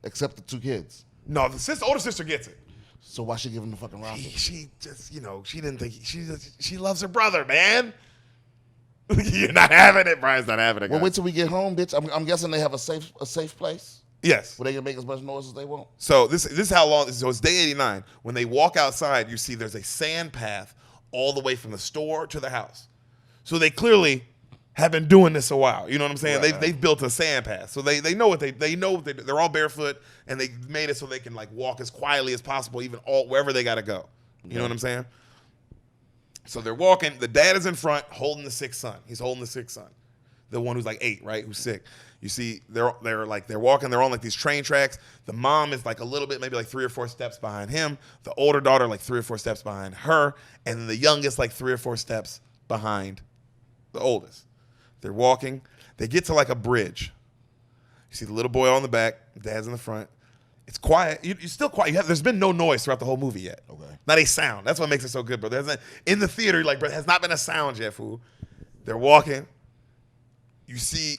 Except the 2 kids. No, the older sister gets it. So why she give him the fucking rocket? She just, she didn't think, she loves her brother, man. You're not having it. Brian's not having it. Well, wait till we get home, bitch. I'm guessing they have a safe place. Yes. Where they can make as much noise as they want. So this is how long. So it's day 89. When they walk outside, you see there's a sand path all the way from the store to the house. So they clearly have been doing this a while. You know what I'm saying? Right. They've built a sand path. So they know what they know. They're all barefoot, and they made it so they can walk as quietly as possible, even wherever they got to go. You know what I'm saying? So they're walking. The dad is in front, holding the sick son. He's holding the sick son, the one who's 8, right? Who's sick. You see, they're walking. They're on like these train tracks. The mom is like a little bit, maybe like 3 or 4 steps behind him. The older daughter like 3 or 4 steps behind her, and then the youngest like 3 or 4 steps behind the oldest. They're walking. They get to like a bridge. You see the little boy on the back. Dad's in the front. It's quiet. You're still quiet. There's been no noise throughout the whole movie yet. Okay. Not a sound. That's what makes it so good, bro. In the theater, like, bro, there has not been a sound yet, fool. They're walking. You see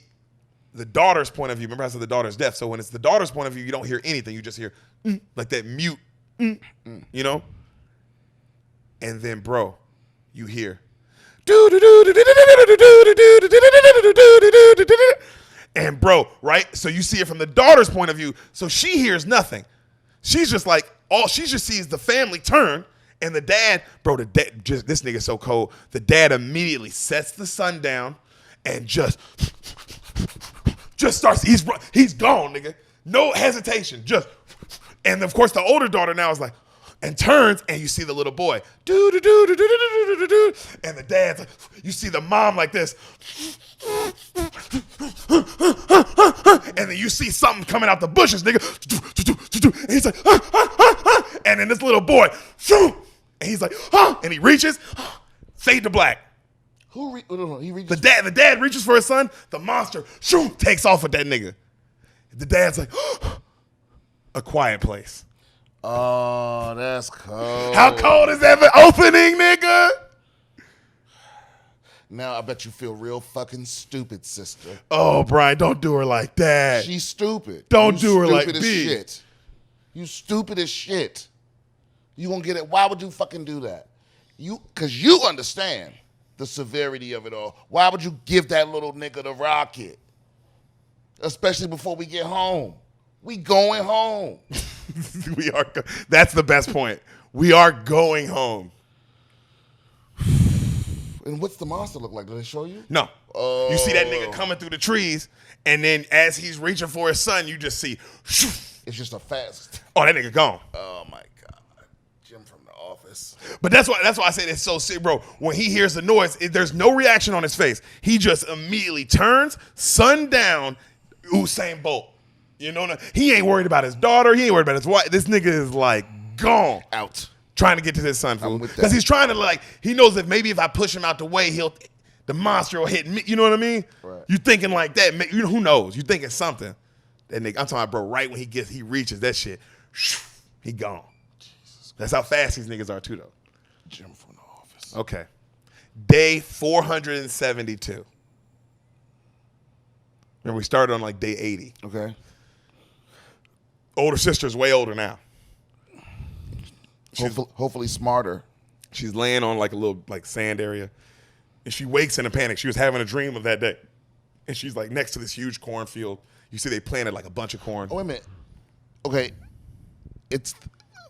the daughter's point of view. Remember I said the daughter's deaf. So when it's the daughter's point of view, you don't hear anything. You just hear like that mute, you know? And then, bro, you hear. And bro, right? So you see it from the daughter's point of view. So she hears nothing. She's just like, all she just sees the family turn, and the dad, bro, this nigga's so cold. The dad immediately sets the son down and just starts, he's gone, nigga. No hesitation, just. And of course the older daughter now is like, and turns, and you see the little boy, and the dad's like, you see the mom like this, and then you see something coming out the bushes, nigga, and he's like, and then this little boy, and he's like, and he reaches, fade to black. He reaches? The dad reaches for his son, the monster, takes off with that nigga. The dad's like, A Quiet Place. Oh, that's cold. How cold is that opening, nigga? Now I bet you feel real fucking stupid, sister. Oh, Brian, don't do her like that. She's stupid. Don't do her like this. Shit. You stupid as shit. You gonna get it? Why would you fucking do that? Because you understand the severity of it all. Why would you give that little nigga the rocket? Especially before we get home. We going home. We are. That's the best point. We are going home. And what's the monster look like? Do they show you? No. Oh. You see that nigga coming through the trees, and then as he's reaching for his son, you just see. It's just a fast. Oh, that nigga gone. Oh my God, Jim from The Office. But that's why I said it's so sick, bro. When he hears the noise, there's no reaction on his face. He just immediately turns, sun down, Usain Bolt. You know, he ain't worried about his daughter. He ain't worried about his wife. This nigga is like gone. Out. Trying to get to his son, fool. Because he's trying to he knows that maybe if I push him out the way, the monster will hit me. You know what I mean? Right. You thinking like that. Who knows? You thinking something. That nigga, I'm talking about, bro, right when he reaches that shit, he gone. That's how fast these niggas are too, though. Jim from The Office. Okay. Day 472. Remember, we started on day 80. Okay. Older sister's way older now. Hopefully smarter. She's laying on a little sand area, and she wakes in a panic. She was having a dream of that day, and she's next to this huge cornfield. You see they planted a bunch of corn. Oh, wait a minute. Okay, it's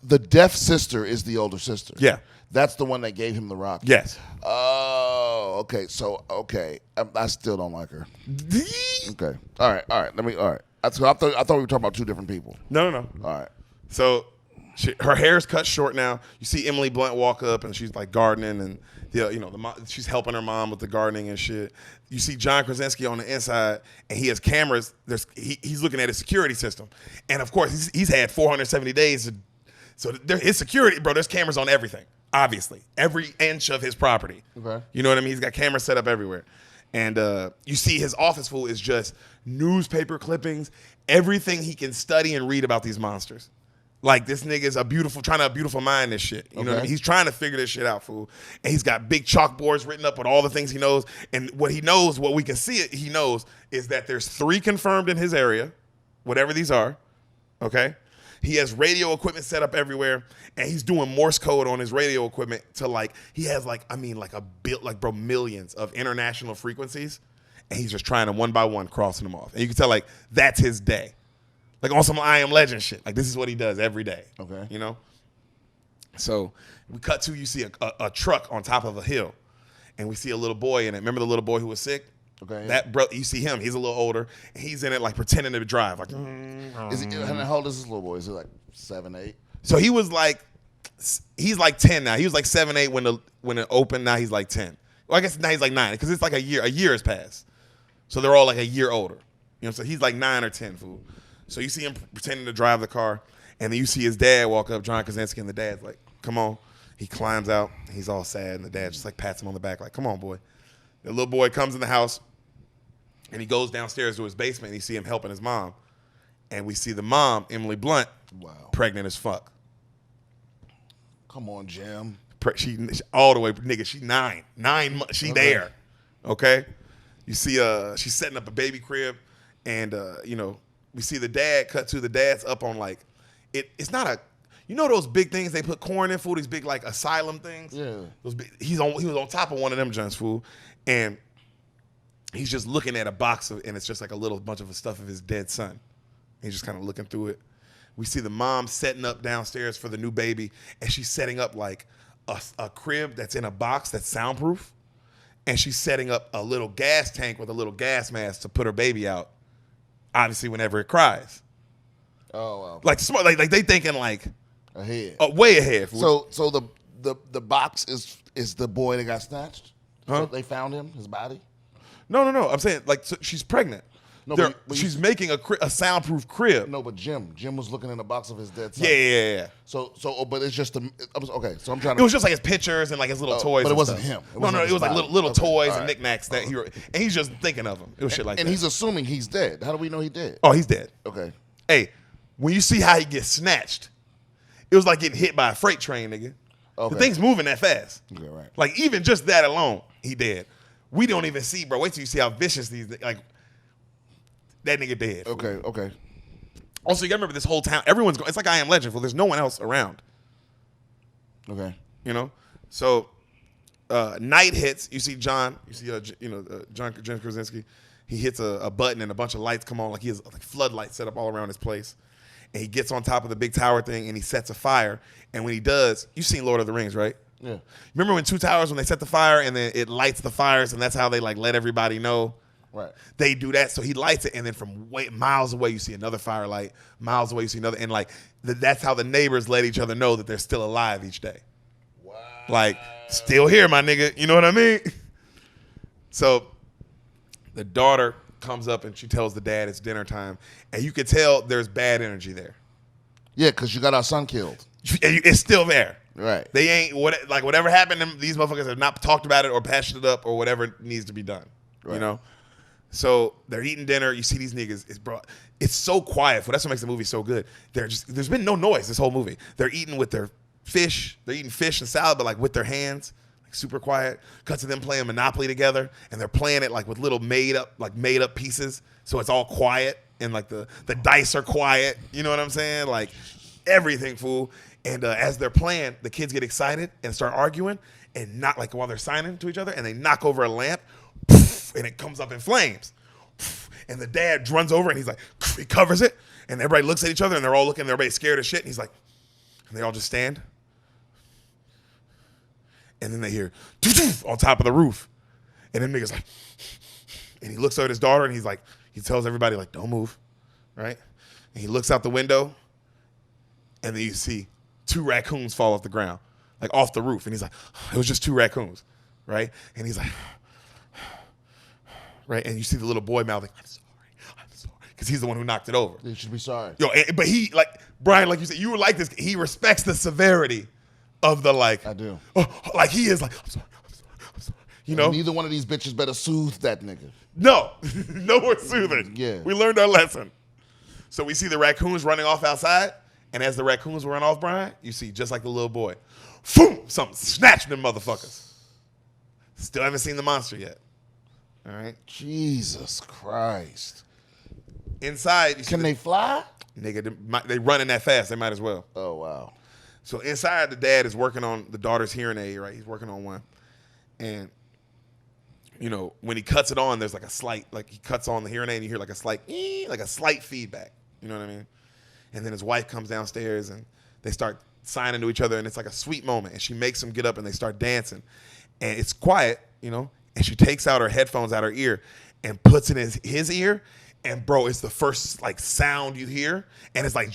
the deaf sister is the older sister. Yeah, that's the one that gave him the rock. Yes. Oh, okay. So I still don't like her. Okay. All right. All right. I thought we were talking about two different people. No. All right. So her hair's cut short now. You see Emily Blunt walk up, and she's gardening, and she's helping her mom with the gardening and shit. You see John Krasinski on the inside, and he has cameras. He's looking at his security system, and of course he's had 470 days. So his security, bro. There's cameras on everything. Obviously, every inch of his property. Okay. You know what I mean? He's got cameras set up everywhere. And you see his office full is just newspaper clippings, everything he can study and read about these monsters. This nigga's trying to beautiful mind this shit. You know what I mean? He's trying to figure this shit out, fool. And he's got big chalkboards written up with all the things he knows. And what he knows, what we can see he knows, is that there's 3 confirmed in his area, whatever these are, okay? He has radio equipment set up everywhere, and he's doing Morse code on his radio equipment to he has millions of international frequencies, and he's just trying to one by one crossing them off. And you can tell that's his day. On some I Am Legend shit. This is what he does every day. Okay. You know? So we cut to, you see a truck on top of a hill, and we see a little boy in it. Remember the little boy who was sick? Okay. That bro, you see him. He's a little older, and he's in it pretending to drive. Is he? How old is this little boy? Is he 7, 8? So he was he's 10 now. He was 7, 8 when it opened. Now he's 10. Well, I guess now he's 9 because it's a year. A year has passed, so they're all a year older. You know what I'm saying? He's like 9 or 10, fool. So you see him pretending to drive the car, and then you see his dad walk up, John Krasinski, and the dad's like, come on. He climbs out. He's all sad, and the dad just like pats him on the back like, come on, boy. The little boy comes in the house, and he goes downstairs to his basement, and you see him helping his mom. And we see the mom, Emily Blunt, pregnant as fuck. Come on, Jim. She all the way, nigga. She 9 months. She there, okay. You see, she's setting up a baby crib, and we see the dad. Cut to the dad's up on like, it's not a, those big things they put corn in, food. These big like asylum things. Yeah. He was on top of one of them joints, food, and he's just looking at a box of, and it's just like a little bunch of stuff of his dead son. He's just kind of looking through it. We see the mom setting up downstairs for the new baby, and she's setting up like a crib that's in a box that's soundproof, and she's setting up a little gas tank with a little gas mask to put her baby out, obviously whenever it cries. Oh, wow. Like smart, like they thinking like ahead, way ahead. So the box is the boy that got snatched. Huh? So they found him, his body. No. I'm saying like so she's pregnant. No, but she's making a soundproof crib. No, but Jim was looking in the box of his dead son. Yeah. So, but it's just okay. So I'm trying to. It was just like his pictures and like his little toys. But it wasn't stuff. him. No, it was like little toys and knickknacks that and he's just thinking of them. It was shit like that. And he's assuming he's dead. How do we know he dead? Oh, he's dead. Okay. Hey, when you see how he gets snatched, it was like getting hit by a freight train, nigga. Okay. The thing's moving that fast. Okay, right. Like even just that alone, he dead. We don't even see, bro. Wait till you see how vicious these like. That nigga dead. Okay. Also, you gotta remember this whole town. Everyone's going. It's like I Am Legend. There's no one else around. Okay. So night hits. You see John. You see John Krasinski. He hits a button and a bunch of lights come on. Like he has like floodlights set up all around his place. And he gets on top of the big tower thing and he sets a fire. And when he does, you've seen Lord of the Rings, right? Yeah. Remember when Two Towers when they set the fire and then it lights the fires and that's how they like let everybody know. Right. They do that, so he lights it, and then from miles away you see another firelight. Miles away you see another, and like that's how the neighbors let each other know that they're still alive each day. Wow. Like still here, my nigga. You know what I mean? So the daughter comes up and she tells the dad it's dinner time, and you can tell there's bad energy there. Yeah, because you got our son killed. It's still there. Right. They ain't whatever happened. These motherfuckers have not talked about it or patched it up or whatever needs to be done. Right. So they're eating dinner. You see these niggas. It's so quiet. That's what makes the movie so good. There's been no noise this whole movie. They're eating with their fish. They're eating fish and salad, but like with their hands, like super quiet. Cut to them playing Monopoly together, and they're playing it like with little made up pieces. So it's all quiet, and like the dice are quiet. You know what I'm saying? Like everything, fool. And as they're playing, the kids get excited and start arguing, and not like while they're signing to each other, and they knock over a lamp. And it comes up in flames. And the dad runs over and he's like, he covers it. And everybody looks at each other and they're all looking, and everybody's scared as shit. And he's like, and they all just stand. And then they hear on top of the roof. And then nigga's like, and he looks over at his daughter and he's like, he tells everybody like, don't move, right? And he looks out the window and then you see 2 raccoons fall off the ground, like off the roof. And he's like, it was just 2 raccoons, right? And he's like, right, and you see the little boy mouthing, I'm sorry, because he's the one who knocked it over. You should be sorry. But he, like, Brian, like you said, you were like this, he respects the severity of the, like. I do. Like, he is like, I'm sorry. And neither one of these bitches better soothe that nigga. No. No more soothing. Yeah. We learned our lesson. So we see the raccoons running off outside, and as the raccoons run off, Brian, you see, just like the little boy, boom, something snatched them motherfuckers. Still haven't seen the monster yet. All right. Jesus Christ. Inside. Can they fly? Nigga, they running that fast. They might as well. Oh, wow. So inside, the dad is working on the daughter's hearing aid, right? He's working on one. And, when he cuts it on, there's like a slight, like he cuts on the hearing aid and you hear like a slight feedback. You know what I mean? And then his wife comes downstairs and they start signing to each other and it's like a sweet moment. And she makes him get up and they start dancing. And it's quiet, and she takes out her headphones out her ear and puts it in his ear. And bro, it's the first like sound you hear. And it's like,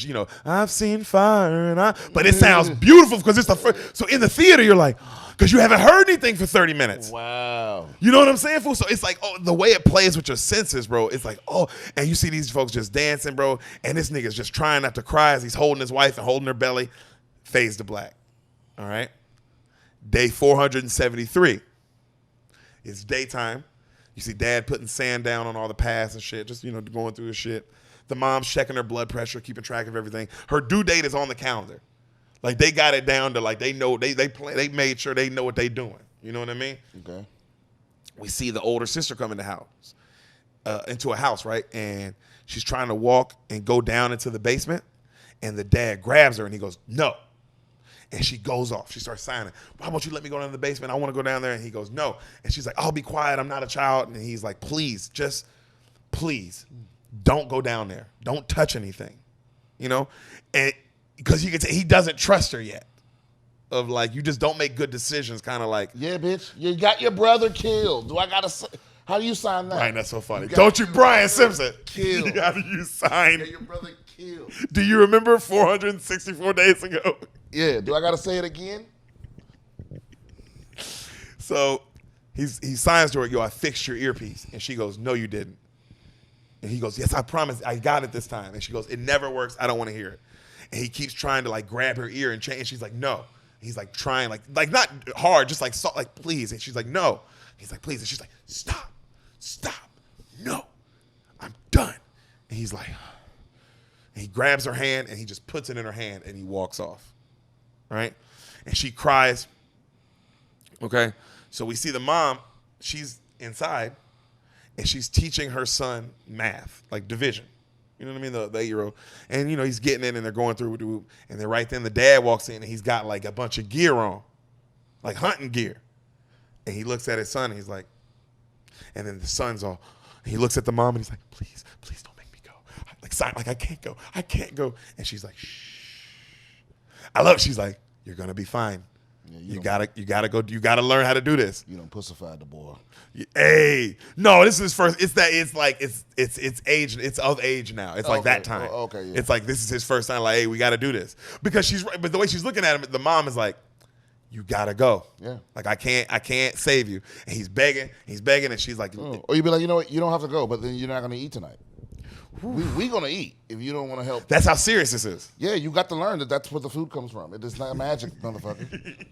I've seen fire but it sounds beautiful because it's the first. So in the theater, you're like, Because you haven't heard anything for 30 minutes. Wow. You know what I'm saying, fool? So it's like, the way it plays with your senses, bro. It's like, and you see these folks just dancing, bro. And this nigga's just trying not to cry as he's holding his wife and holding her belly. Fades to black. All right? Day 473. It's daytime. You see dad putting sand down on all the paths and shit, just, going through his shit. The mom's checking her blood pressure, keeping track of everything. Her due date is on the calendar. Like, they got it down to, like, they know, they made sure they know what they doing. You know what I mean? Okay. We see the older sister come in the house, into a house, right? And she's trying to walk and go down into the basement, and the dad grabs her, and he goes, no. And she goes off. She starts signing. Why won't you let me go down to the basement? I want to go down there. And he goes, no. And she's like, I'll be quiet. I'm not a child. And he's like, please, just please don't go down there. Don't touch anything, And because you can say he doesn't trust her yet. Of like, you just don't make good decisions, kind of like. Yeah, bitch. You got your brother killed. Do I got to how do you sign that? Brian, that's so funny. Don't you, Brian Simpson. Killed. How do you sign? You got your brother killed. Do you remember 464 days ago? Yeah. Do I got to say it again? So he signs to her, yo, I fixed your earpiece. And she goes, no, you didn't. And he goes, yes, I promise. I got it this time. And she goes, it never works. I don't want to hear it. And he keeps trying to like grab her ear and change. And she's like, no. He's like trying, like not hard, just like please. And she's like, no. He's like, please. And she's like, stop, no, I'm done. And he's like, and he grabs her hand and he just puts it in her hand and he walks off, right? And she cries. Okay, so we see the mom. She's inside, and she's teaching her son math, like division. You know what I mean? The 8-year-old. And, he's getting in and they're going through. And then right then the dad walks in and he's got like a bunch of gear on. Like hunting gear. And he looks at his son and he's like, and then the son's all, he looks at the mom and he's like, please don't make me go. I can't go. And she's like, shh. I love it. She's like, you're going to be fine. Yeah, you gotta go. You gotta learn how to do this. You don't pussify the boy. Hey, no, this is first. It's age. It's of age now. It's like that time. Okay, yeah. It's like this is his first time. Like, hey, we got to do this because she's right. But the way she's looking at him, the mom is like, you gotta go. Yeah. Like I can't save you. And he's begging, and she's like, or you'd be like, you know what, you don't have to go, but then you're not gonna eat tonight. We gonna eat if you don't want to help. That's how serious this is. Yeah, you got to learn that's where the food comes from. It is not magic, motherfucker.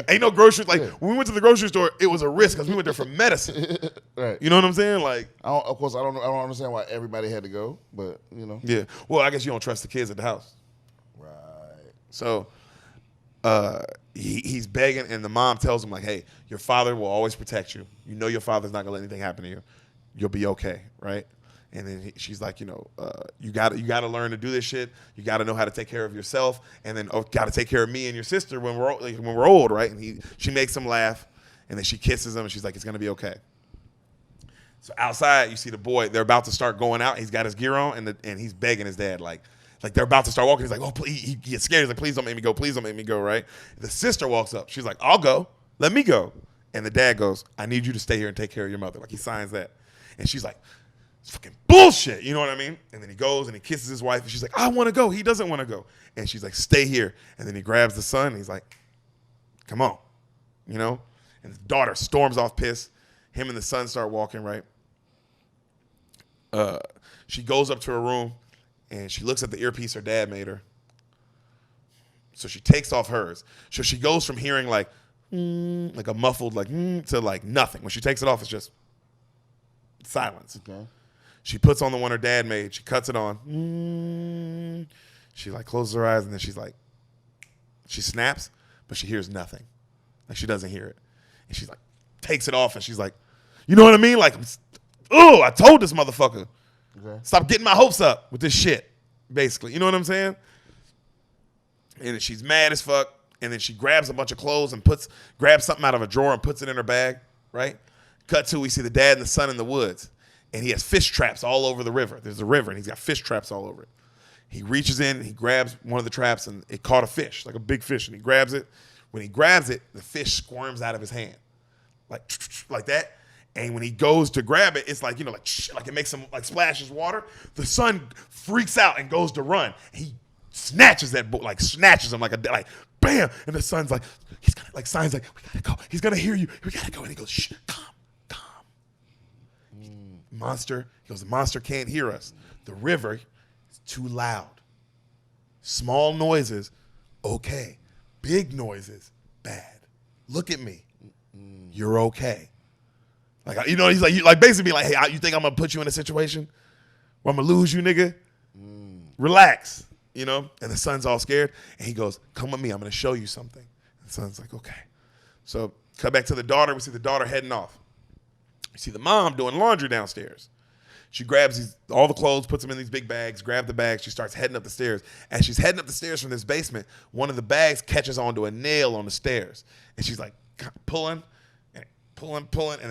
Ain't no grocery. Like when we went to the grocery store, it was a risk because we went there for medicine. Right. You know what I'm saying? Like, of course, I don't understand why everybody had to go, but Yeah. Well, I guess you don't trust the kids at the house. Right. So, he's begging, and the mom tells him like, "Hey, your father will always protect you. You know your father's not gonna let anything happen to you. You'll be okay, right?" And then she's like, you got to learn to do this shit. You got to know how to take care of yourself, and then got to take care of me and your sister when we're old, right? And she makes him laugh, and then she kisses him, and she's like, it's gonna be okay. So outside, you see the boy. They're about to start going out. He's got his gear on, and he's begging his dad, like they're about to start walking. He's like, oh, please. He gets scared. He's like, please don't make me go. Please don't make me go, right? The sister walks up. She's like, I'll go. Let me go. And the dad goes, I need you to stay here and take care of your mother. Like he signs that, and she's like, it's fucking bullshit, you know what I mean? And then he goes and he kisses his wife, and she's like, I want to go. He doesn't want to go. And she's like, stay here. And then he grabs the son, and he's like, come on, And his daughter storms off pissed. Him and the son start walking, right? She goes up to her room, and she looks at the earpiece her dad made her. So she takes off hers. So she goes from hearing like a muffled to like nothing. When she takes it off, it's just silence. Okay. She puts on the one her dad made. She cuts it on. She like closes her eyes, and then she snaps, but she hears nothing. Like she doesn't hear it. And she's like, takes it off, and she's like, you know what I mean? Like, oh, I told this motherfucker. Okay. Stop getting my hopes up with this shit, basically. You know what I'm saying? And then she's mad as fuck, and then she grabs a bunch of clothes and grabs something out of a drawer and puts it in her bag, right? Cut to, we see the dad and the son in the woods. And he has fish traps all over the river. There's a river, and he's got fish traps all over it. He reaches in, and he grabs one of the traps, and it caught a fish, like a big fish, and he grabs it. When he grabs it, the fish squirms out of his hand, like that. And when he goes to grab it, it's like, like it makes him, like splashes water. The son freaks out and goes to run. He snatches that boy, like snatches him like bam. And the son's like, he's gonna like signs like, we gotta go. He's gonna hear you. We gotta go. And he goes, shh, calm. Monster. He goes, the monster can't hear us. The river is too loud. Small noises, okay. Big noises, bad. Look at me. You're okay. Like, you know, he's like basically like, hey, you think I'm gonna put you in a situation where I'm gonna lose you, nigga? Relax, you know? And the son's all scared. And he goes, come with me, I'm gonna show you something. And the son's like, okay. So cut back to the daughter. We see the daughter heading off. We see the mom doing laundry downstairs. She grabs all the clothes, puts them in these big bags, grab the bags. She starts heading up the stairs. As she's heading up the stairs from this basement, one of the bags catches onto a nail on the stairs. And she's like pulling, and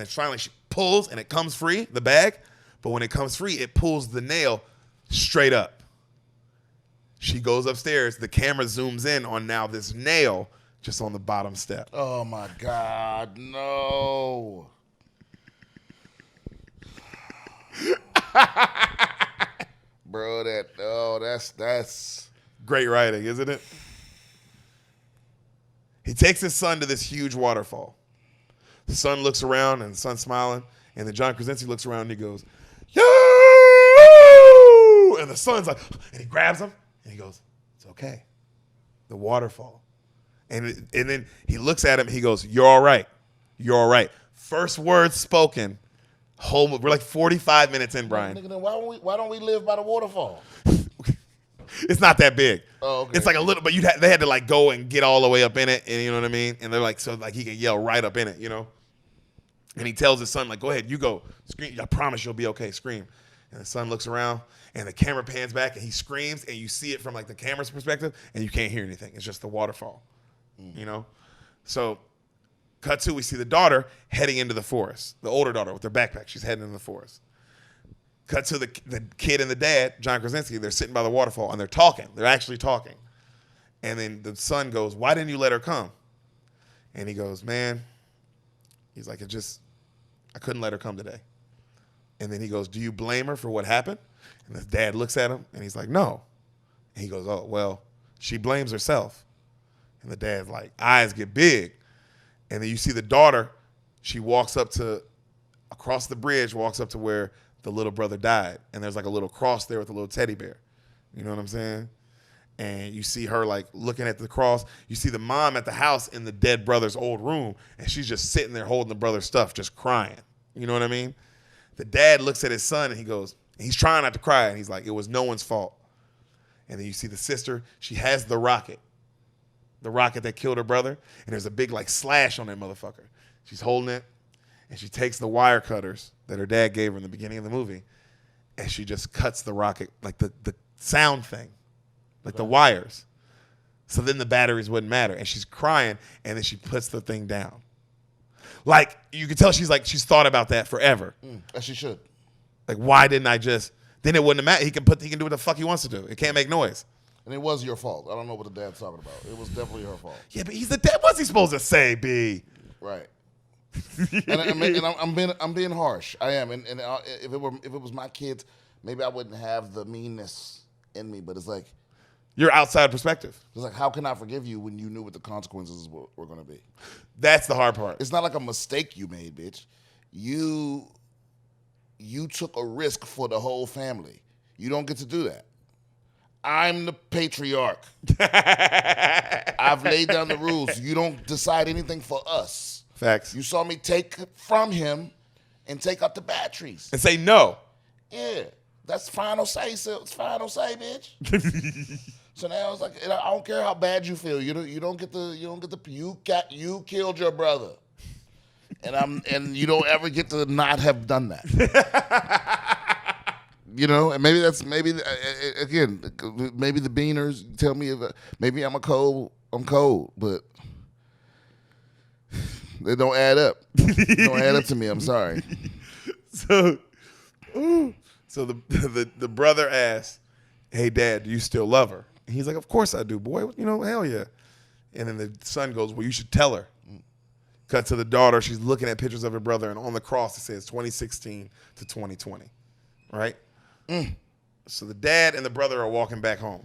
then finally she pulls and it comes free, the bag. But when it comes free, it pulls the nail straight up. She goes upstairs. The camera zooms in on now this nail just on the bottom step. Oh, my God, no. Bro, that's great writing, isn't it? He takes his son to this huge waterfall. The son looks around and the son's smiling, and then John Krasinski looks around and he goes, yo! And the son's like, and he grabs him and he goes, it's okay. The waterfall. And then he looks at him, he goes, you're all right. You're all right. First words spoken. We're like 45 minutes in, Brian. Nigga, then why don't we live by the waterfall? It's not that big. Oh, okay. It's like a little, but they had to like go and get all the way up in it, and you know what I mean? And they're like, so like he can yell right up in it, you know? And he tells his son, like, go ahead, you go. Scream. I promise you'll be okay. Scream. And the son looks around, and the camera pans back, and he screams, and you see it from like the camera's perspective, and you can't hear anything. It's just the waterfall, you know? So cut to, we see the daughter heading into the forest. The older daughter with her backpack. She's heading into the forest. Cut to the kid and the dad, John Krasinski. They're sitting by the waterfall, and they're talking. They're actually talking. And then the son goes, why didn't you let her come? And he goes, man, he's like, I couldn't let her come today. And then he goes, do you blame her for what happened? And his dad looks at him, and he's like, no. And he goes, oh, well, she blames herself. And the dad's like, eyes get big. And then you see the daughter, she walks up to, across the bridge, walks up to where the little brother died. And there's like a little cross there with a little teddy bear. You know what I'm saying? And you see her like looking at the cross. You see the mom at the house in the dead brother's old room. And she's just sitting there holding the brother's stuff, just crying. You know what I mean? The dad looks at his son and he goes, he's trying not to cry. And he's like, it was no one's fault. And then you see the sister, she has the rocket that killed her brother, and there's a big like slash on that motherfucker. She's holding it, and she takes the wire cutters that her dad gave her in the beginning of the movie, and she just cuts the rocket, like the sound thing, like the wires. So then the batteries wouldn't matter. And she's crying, and then she puts the thing down. Like, you can tell she's thought about that forever. As she should. Like, why didn't I just, then it wouldn't have mattered. He can do what the fuck he wants to do. It can't make noise. And it was your fault. I don't know what the dad's talking about. It was definitely her fault. Yeah, but he's the dad. What's he supposed to say, B? Right. and I'm being harsh. I am. And if it was my kids, maybe I wouldn't have the meanness in me. But it's like, your outside perspective. It's like, how can I forgive you when you knew what the consequences were going to be? That's the hard part. It's not like a mistake you made, bitch. You took a risk for the whole family. You don't get to do that. I'm the patriarch. I've laid down the rules. You don't decide anything for us. Facts. You saw me take from him and take out the batteries. And say no. Yeah. That's final say, so it's final say, bitch. So now it's like, I don't care how bad you feel. You killed your brother. And you don't ever get to not have done that. You know, and maybe again, maybe the beaners tell me maybe I'm cold, but they don't add up. They don't add up to me. I'm sorry. So the brother asks, "Hey, Dad, do you still love her?" And he's like, "Of course I do, boy. You know, hell yeah." And then the son goes, "Well, you should tell her." Cut to the daughter. She's looking at pictures of her brother, and on the cross it says 2016 to 2020, right? So the dad and the brother are walking back home.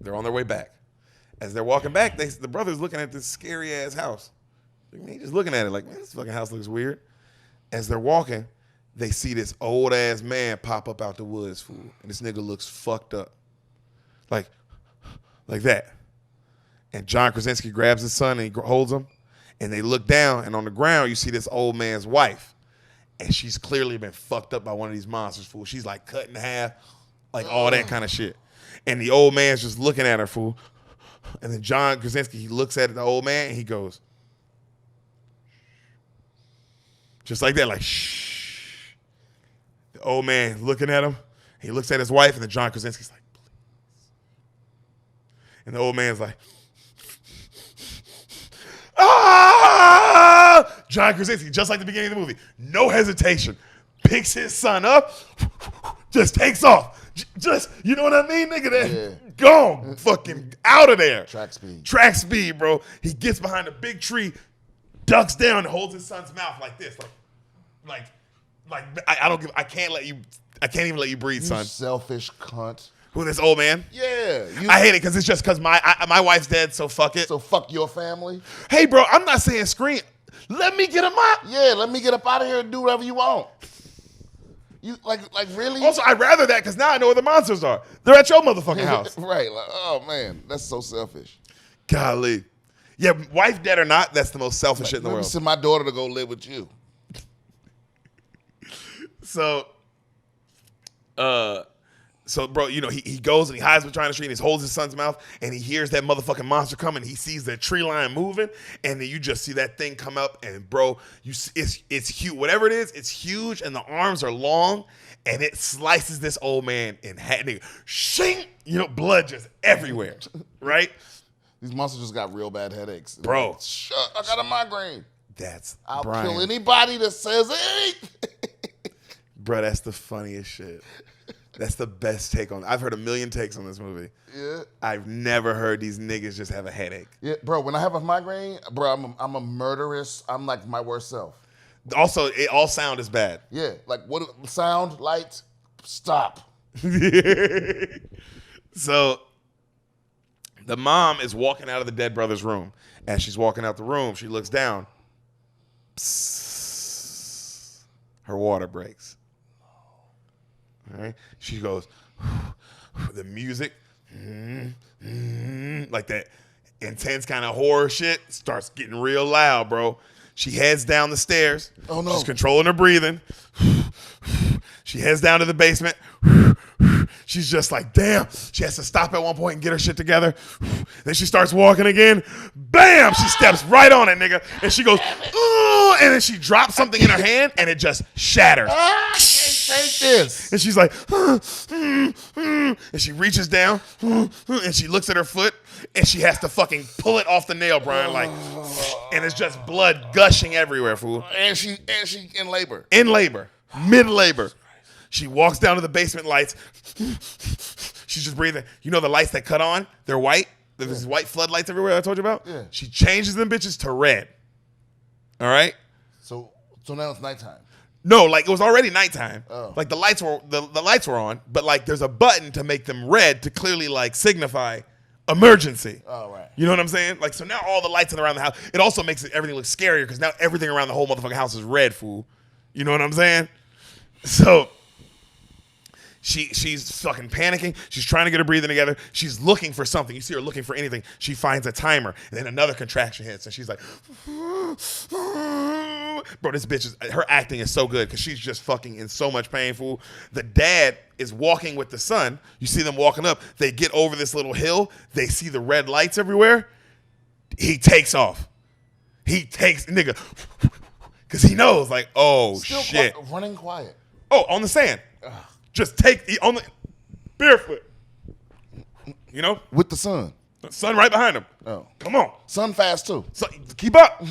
They're on their way back. As they're walking back, the brother's looking at this scary ass house. He's just looking at it like, man, this fucking house looks weird. As they're walking, they see this old ass man pop up out the woods, fool. And this nigga looks fucked up. Like that. And John Krasinski grabs his son and he holds him. And they look down, and on the ground, you see this old man's wife. And she's clearly been fucked up by one of these monsters, fool. She's like cut in half, like all that kind of shit. And the old man's just looking at her, fool. And then John Krasinski, he looks at the old man and he goes, just like that, like, shh. The old man looking at him. He looks at his wife, and then John Krasinski's like, please. And the old man's like, ah! John Krasinski, just like the beginning of the movie, no hesitation, picks his son up, just takes off. Just, you know what I mean, nigga? That gone, fucking out of there. Track speed, bro. He gets behind a big tree, ducks down, and holds his son's mouth like this, like I can't even let you breathe, son. You selfish cunt. Who, this old man? Yeah. I hate it because it's just because my wife's dead, so fuck it. So fuck your family. Hey, bro, I'm not saying scream. Let me get him out. Yeah, let me get up out of here and do whatever you want. You like really? Also, I'd rather that because now I know where the monsters are. They're at your motherfucking house. Right. Like, oh man, that's so selfish. Golly. Yeah, wife dead or not, that's the most selfish shit in the world. Send my daughter to go live with you. So, bro, you know, he goes and he hides behind the tree and he holds his son's mouth and he hears that motherfucking monster coming. He sees the tree line moving and then you just see that thing come up and, bro, it's huge. Whatever it is, it's huge and the arms are long and it slices this old man in half. Nigga, shing, you know, blood just everywhere, right? These monsters just got real bad headaches. Bro. Shut, I got a migraine. I'll Brian. kill anybody that says it. Bro, that's the funniest shit. That's the best take on it. I've heard a million takes on this movie. Yeah. I've never heard these niggas just have a headache. Yeah, bro, when I have a migraine, bro, I'm a murderous. I'm like my worst self. Also, all sound is bad. Yeah, like what sound, light, stop. So the mom is walking out of the dead brother's room. As she's walking out the room, she looks down. Psst. Her water breaks. All right. She goes, the music, like that intense kind of horror shit starts getting real loud, bro. She heads down the stairs. Oh, no. She's controlling her breathing. She heads down to the basement. She's just like, damn. She has to stop at one point and get her shit together. Then she starts walking again. Bam! She steps right on it, nigga. And she goes, ooh, and then she drops something in her hand and it just shatters. I can't take this. And she's like, and she reaches down and she looks at her foot and she has to fucking pull it off the nail, Brian, like, and it's just blood gushing everywhere, fool. And she in labor. In labor, mid-labor. She walks down to the basement lights. She's just breathing. You know the lights that cut on? They're white. There's these white floodlights everywhere I told you about? Yeah. She changes them bitches to red. All right? So now it's nighttime. No, like it was already nighttime. Oh. Like the lights were on, but like there's a button to make them red to clearly like signify emergency. Oh, right. You know what I'm saying? Like so now all the lights around the house. It also makes everything look scarier because now everything around the whole motherfucking house is red, fool. You know what I'm saying? So she's fucking panicking. She's trying to get her breathing together. She's looking for something. You see her looking for anything. She finds a timer, and then another contraction hits, and she's like, bro, this bitch her acting is so good because she's just fucking in so much pain, fool. The dad is walking with the son. You see them walking up. They get over this little hill. They see the red lights everywhere. He takes off. He takes, nigga, because he knows, like, oh, Still shit. Running quiet. Oh, on the sand. Just take on the barefoot. You know? With the sun. Son right behind him. Oh. Come on. Sun fast too. So, keep up. Yo,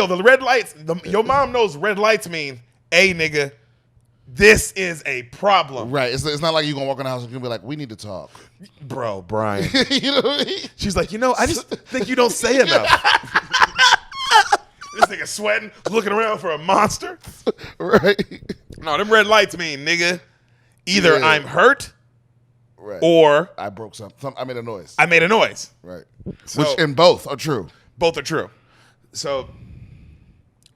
the red lights, your mom knows red lights mean, hey, nigga, this is a problem. Right. It's not like you're going to walk in the house and you're going to be like, we need to talk. Bro, Brian. You know what I mean? She's like, I just think you don't say enough. This nigga sweating, looking around for a monster. Right. No, them red lights mean, nigga, either I'm hurt Right. or I broke something. I made a noise. I made a noise. Right. So- Which in both are true. Both are true. So,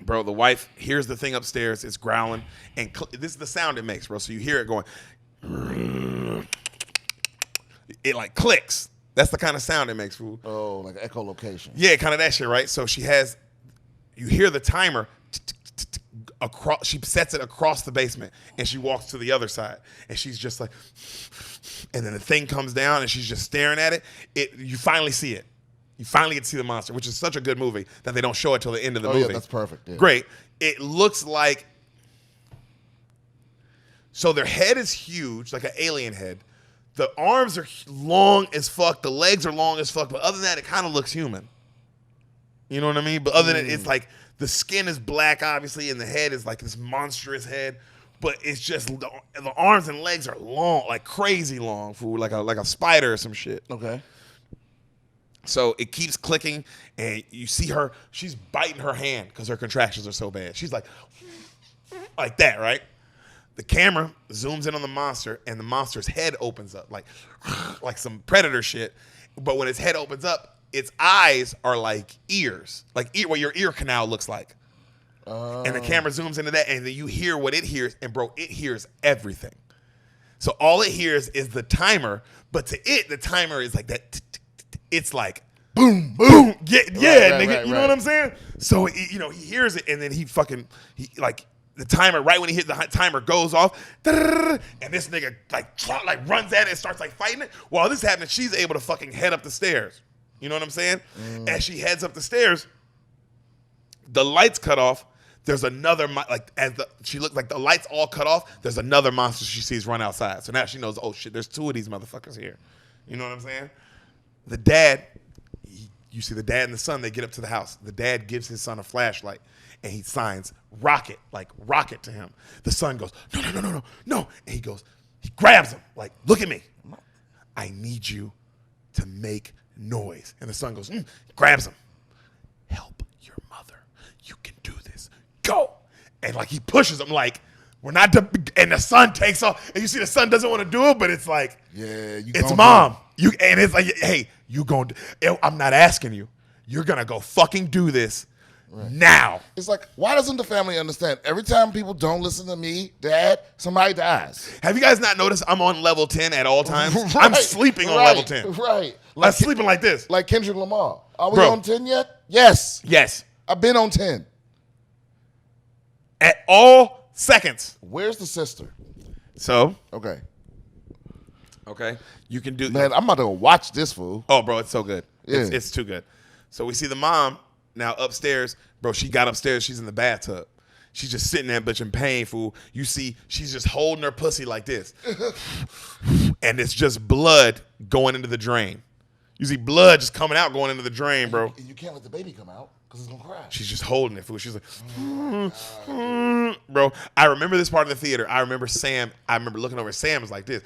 bro, the wife hears the thing upstairs. It's growling, and this is the sound it makes, bro. So you hear it going. It like clicks. That's the kind of sound it makes, fool. Oh, like echolocation. Yeah, kind of that shit, right? So you hear the timer across. She sets it across the basement, and she walks to the other side, and she's just like, and then the thing comes down, and she's just staring at it. You finally see it. You finally get to see the monster, which is such a good movie that they don't show it till the end of the movie. Yeah, that's perfect. Yeah. Great. It looks like. So their head is huge, like an alien head. The arms are long as fuck. The legs are long as fuck. But other than that, it kind of looks human. You know what I mean? But other than it's like the skin is black, obviously, and the head is like this monstrous head. But it's just the arms and legs are long, like crazy long, fool, like a spider or some shit. Okay. So it keeps clicking, and you see her. She's biting her hand because her contractions are so bad. She's like that, right? The camera zooms in on the monster, and the monster's head opens up like some predator shit. But when its head opens up, its eyes are like ears, like what your ear canal looks like. And the camera zooms into that, and then you hear what it hears, and bro, it hears everything. So all it hears is the timer, but to it, the timer is like that. It's like boom, boom, yeah, nigga. Right, you know what I'm saying? So he hears it, and then he like the timer. Right when he hits the timer, goes off, and this nigga like runs at it and starts like fighting it. While this is happening, she's able to fucking head up the stairs. You know what I'm saying? As she heads up the stairs, the lights cut off. There's another she looks like the lights all cut off. There's another monster she sees run outside. So now she knows, oh shit, there's two of these motherfuckers here. You know what I'm saying? The dad, you see the dad and the son, they get up to the house. The dad gives his son a flashlight, and he signs rocket to him. The son goes, no. And he grabs him, like, look at me. I need you to make noise. And the son goes, grabs him. Help your mother. You can do this. Go. And like he pushes him like, we're not, and the son takes off. And you see the son doesn't want to do it, but it's like, yeah, it's mom. And it's like, hey, I'm not asking you. You're going to go fucking do this now. It's like, why doesn't the family understand? Every time people don't listen to me, Dad, somebody dies. Have you guys not noticed I'm on level 10 at all times? I'm sleeping on level 10. Right. I'm sleeping like this. Like Kendrick Lamar. Are we on 10 yet? Yes. Yes. I've been on 10. At all seconds. Where's the sister? So. Okay. You can do. Man, I'm about to watch this, fool. Oh, bro, it's so good. Yeah. It's too good. So we see the mom now upstairs. Bro, she got upstairs. She's in the bathtub. She's just sitting there, bitch, in pain, fool. You see, she's just holding her pussy like this. And it's just blood going into the drain. You see blood just coming out, going into the drain, bro. You can't let the baby come out because it's going to cry. She's just holding it, fool. She's like, bro. I remember this part of the theater. I remember looking over. Sam was like this.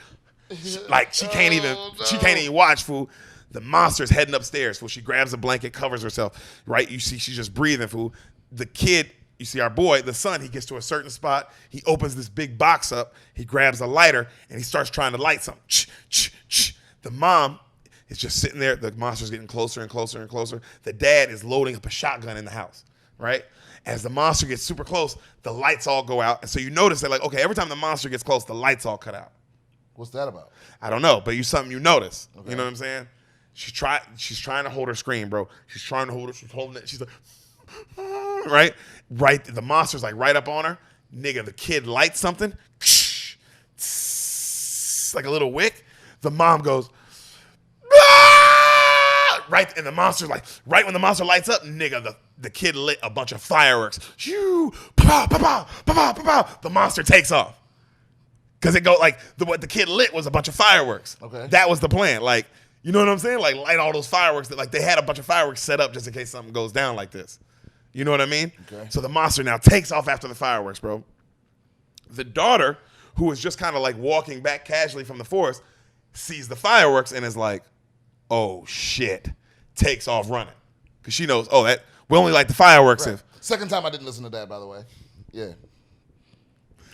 Like she can't even watch, fool. The monster's heading upstairs, fool. She grabs a blanket, covers herself, right? You see she's just breathing, fool. The kid, you see our boy, the son, he gets to a certain spot. He opens this big box up. He grabs a lighter, and he starts trying to light something. The mom is just sitting there. The monster's getting closer and closer and closer. The dad is loading up a shotgun in the house, right? As the monster gets super close, the lights all go out. And so you notice that, like, okay, every time the monster gets close, the lights all cut out. What's that about? I don't know, but it's something you notice. Okay. You know what I'm saying? She's trying to hold her scream, bro. She's trying to hold it. She's holding it. She's like, right. The monster's like right up on her. Nigga, the kid lights something, like a little wick. The mom goes, right, and the monster's like, right when the monster lights up, nigga, the kid lit a bunch of fireworks. Shoo, pa pa pa pa pa pa pa. The monster takes off. Because it go like what the kid lit was a bunch of fireworks. Okay. That was the plan. Like, you know what I'm saying? Like light all those fireworks. That like they had a bunch of fireworks set up just in case something goes down like this. You know what I mean? Okay. So the monster now takes off after the fireworks, bro. The daughter, who was just kind of like walking back casually from the forest, sees the fireworks and is like, oh shit. Takes off running. Because she knows, we only like the fireworks Right. if. Second time I didn't listen to that, by the way. Yeah.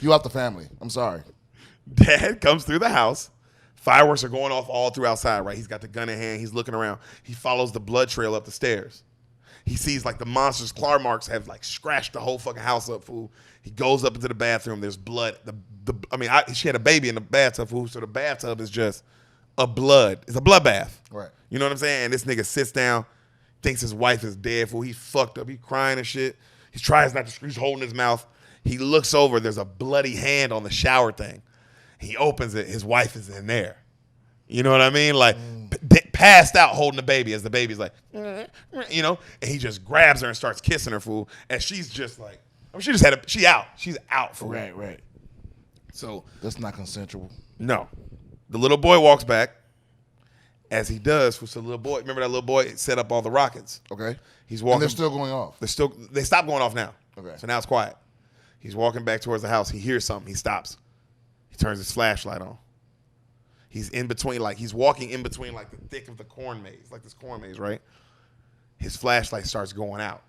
You out the family. I'm sorry. Dad comes through the house, Fireworks are going off all through outside, right? He's got the gun in hand. He's looking around. He follows the blood trail up the stairs. He sees like the monster's claw marks have like scratched the whole fucking house up, fool. He goes up into the bathroom. There's blood. She had a baby in the bathtub, fool. So the bathtub is just it's a bloodbath. Right. You know what I'm saying? And this nigga sits down, thinks his wife is dead, fool. He's fucked up. He crying and shit. He tries not to scream. He's holding his mouth. He looks over. There's a bloody hand on the shower thing. He opens it. His wife is in there. You know what I mean? Like passed out holding the baby as the baby's like, you know, and he just grabs her and starts kissing her, fool. And she's just like, she out. She's out for real. Right. So that's not consensual. No. The little boy walks back. As he does, so the little boy, remember that little boy set up all the rockets? Okay. He's walking. And they're still going off. They stopped going off now. Okay. So now it's quiet. He's walking back towards the house. He hears something. He stops. He turns his flashlight on. He's in between, like he's walking in between like the thick of the corn maze, like this corn maze, right? His flashlight starts going out.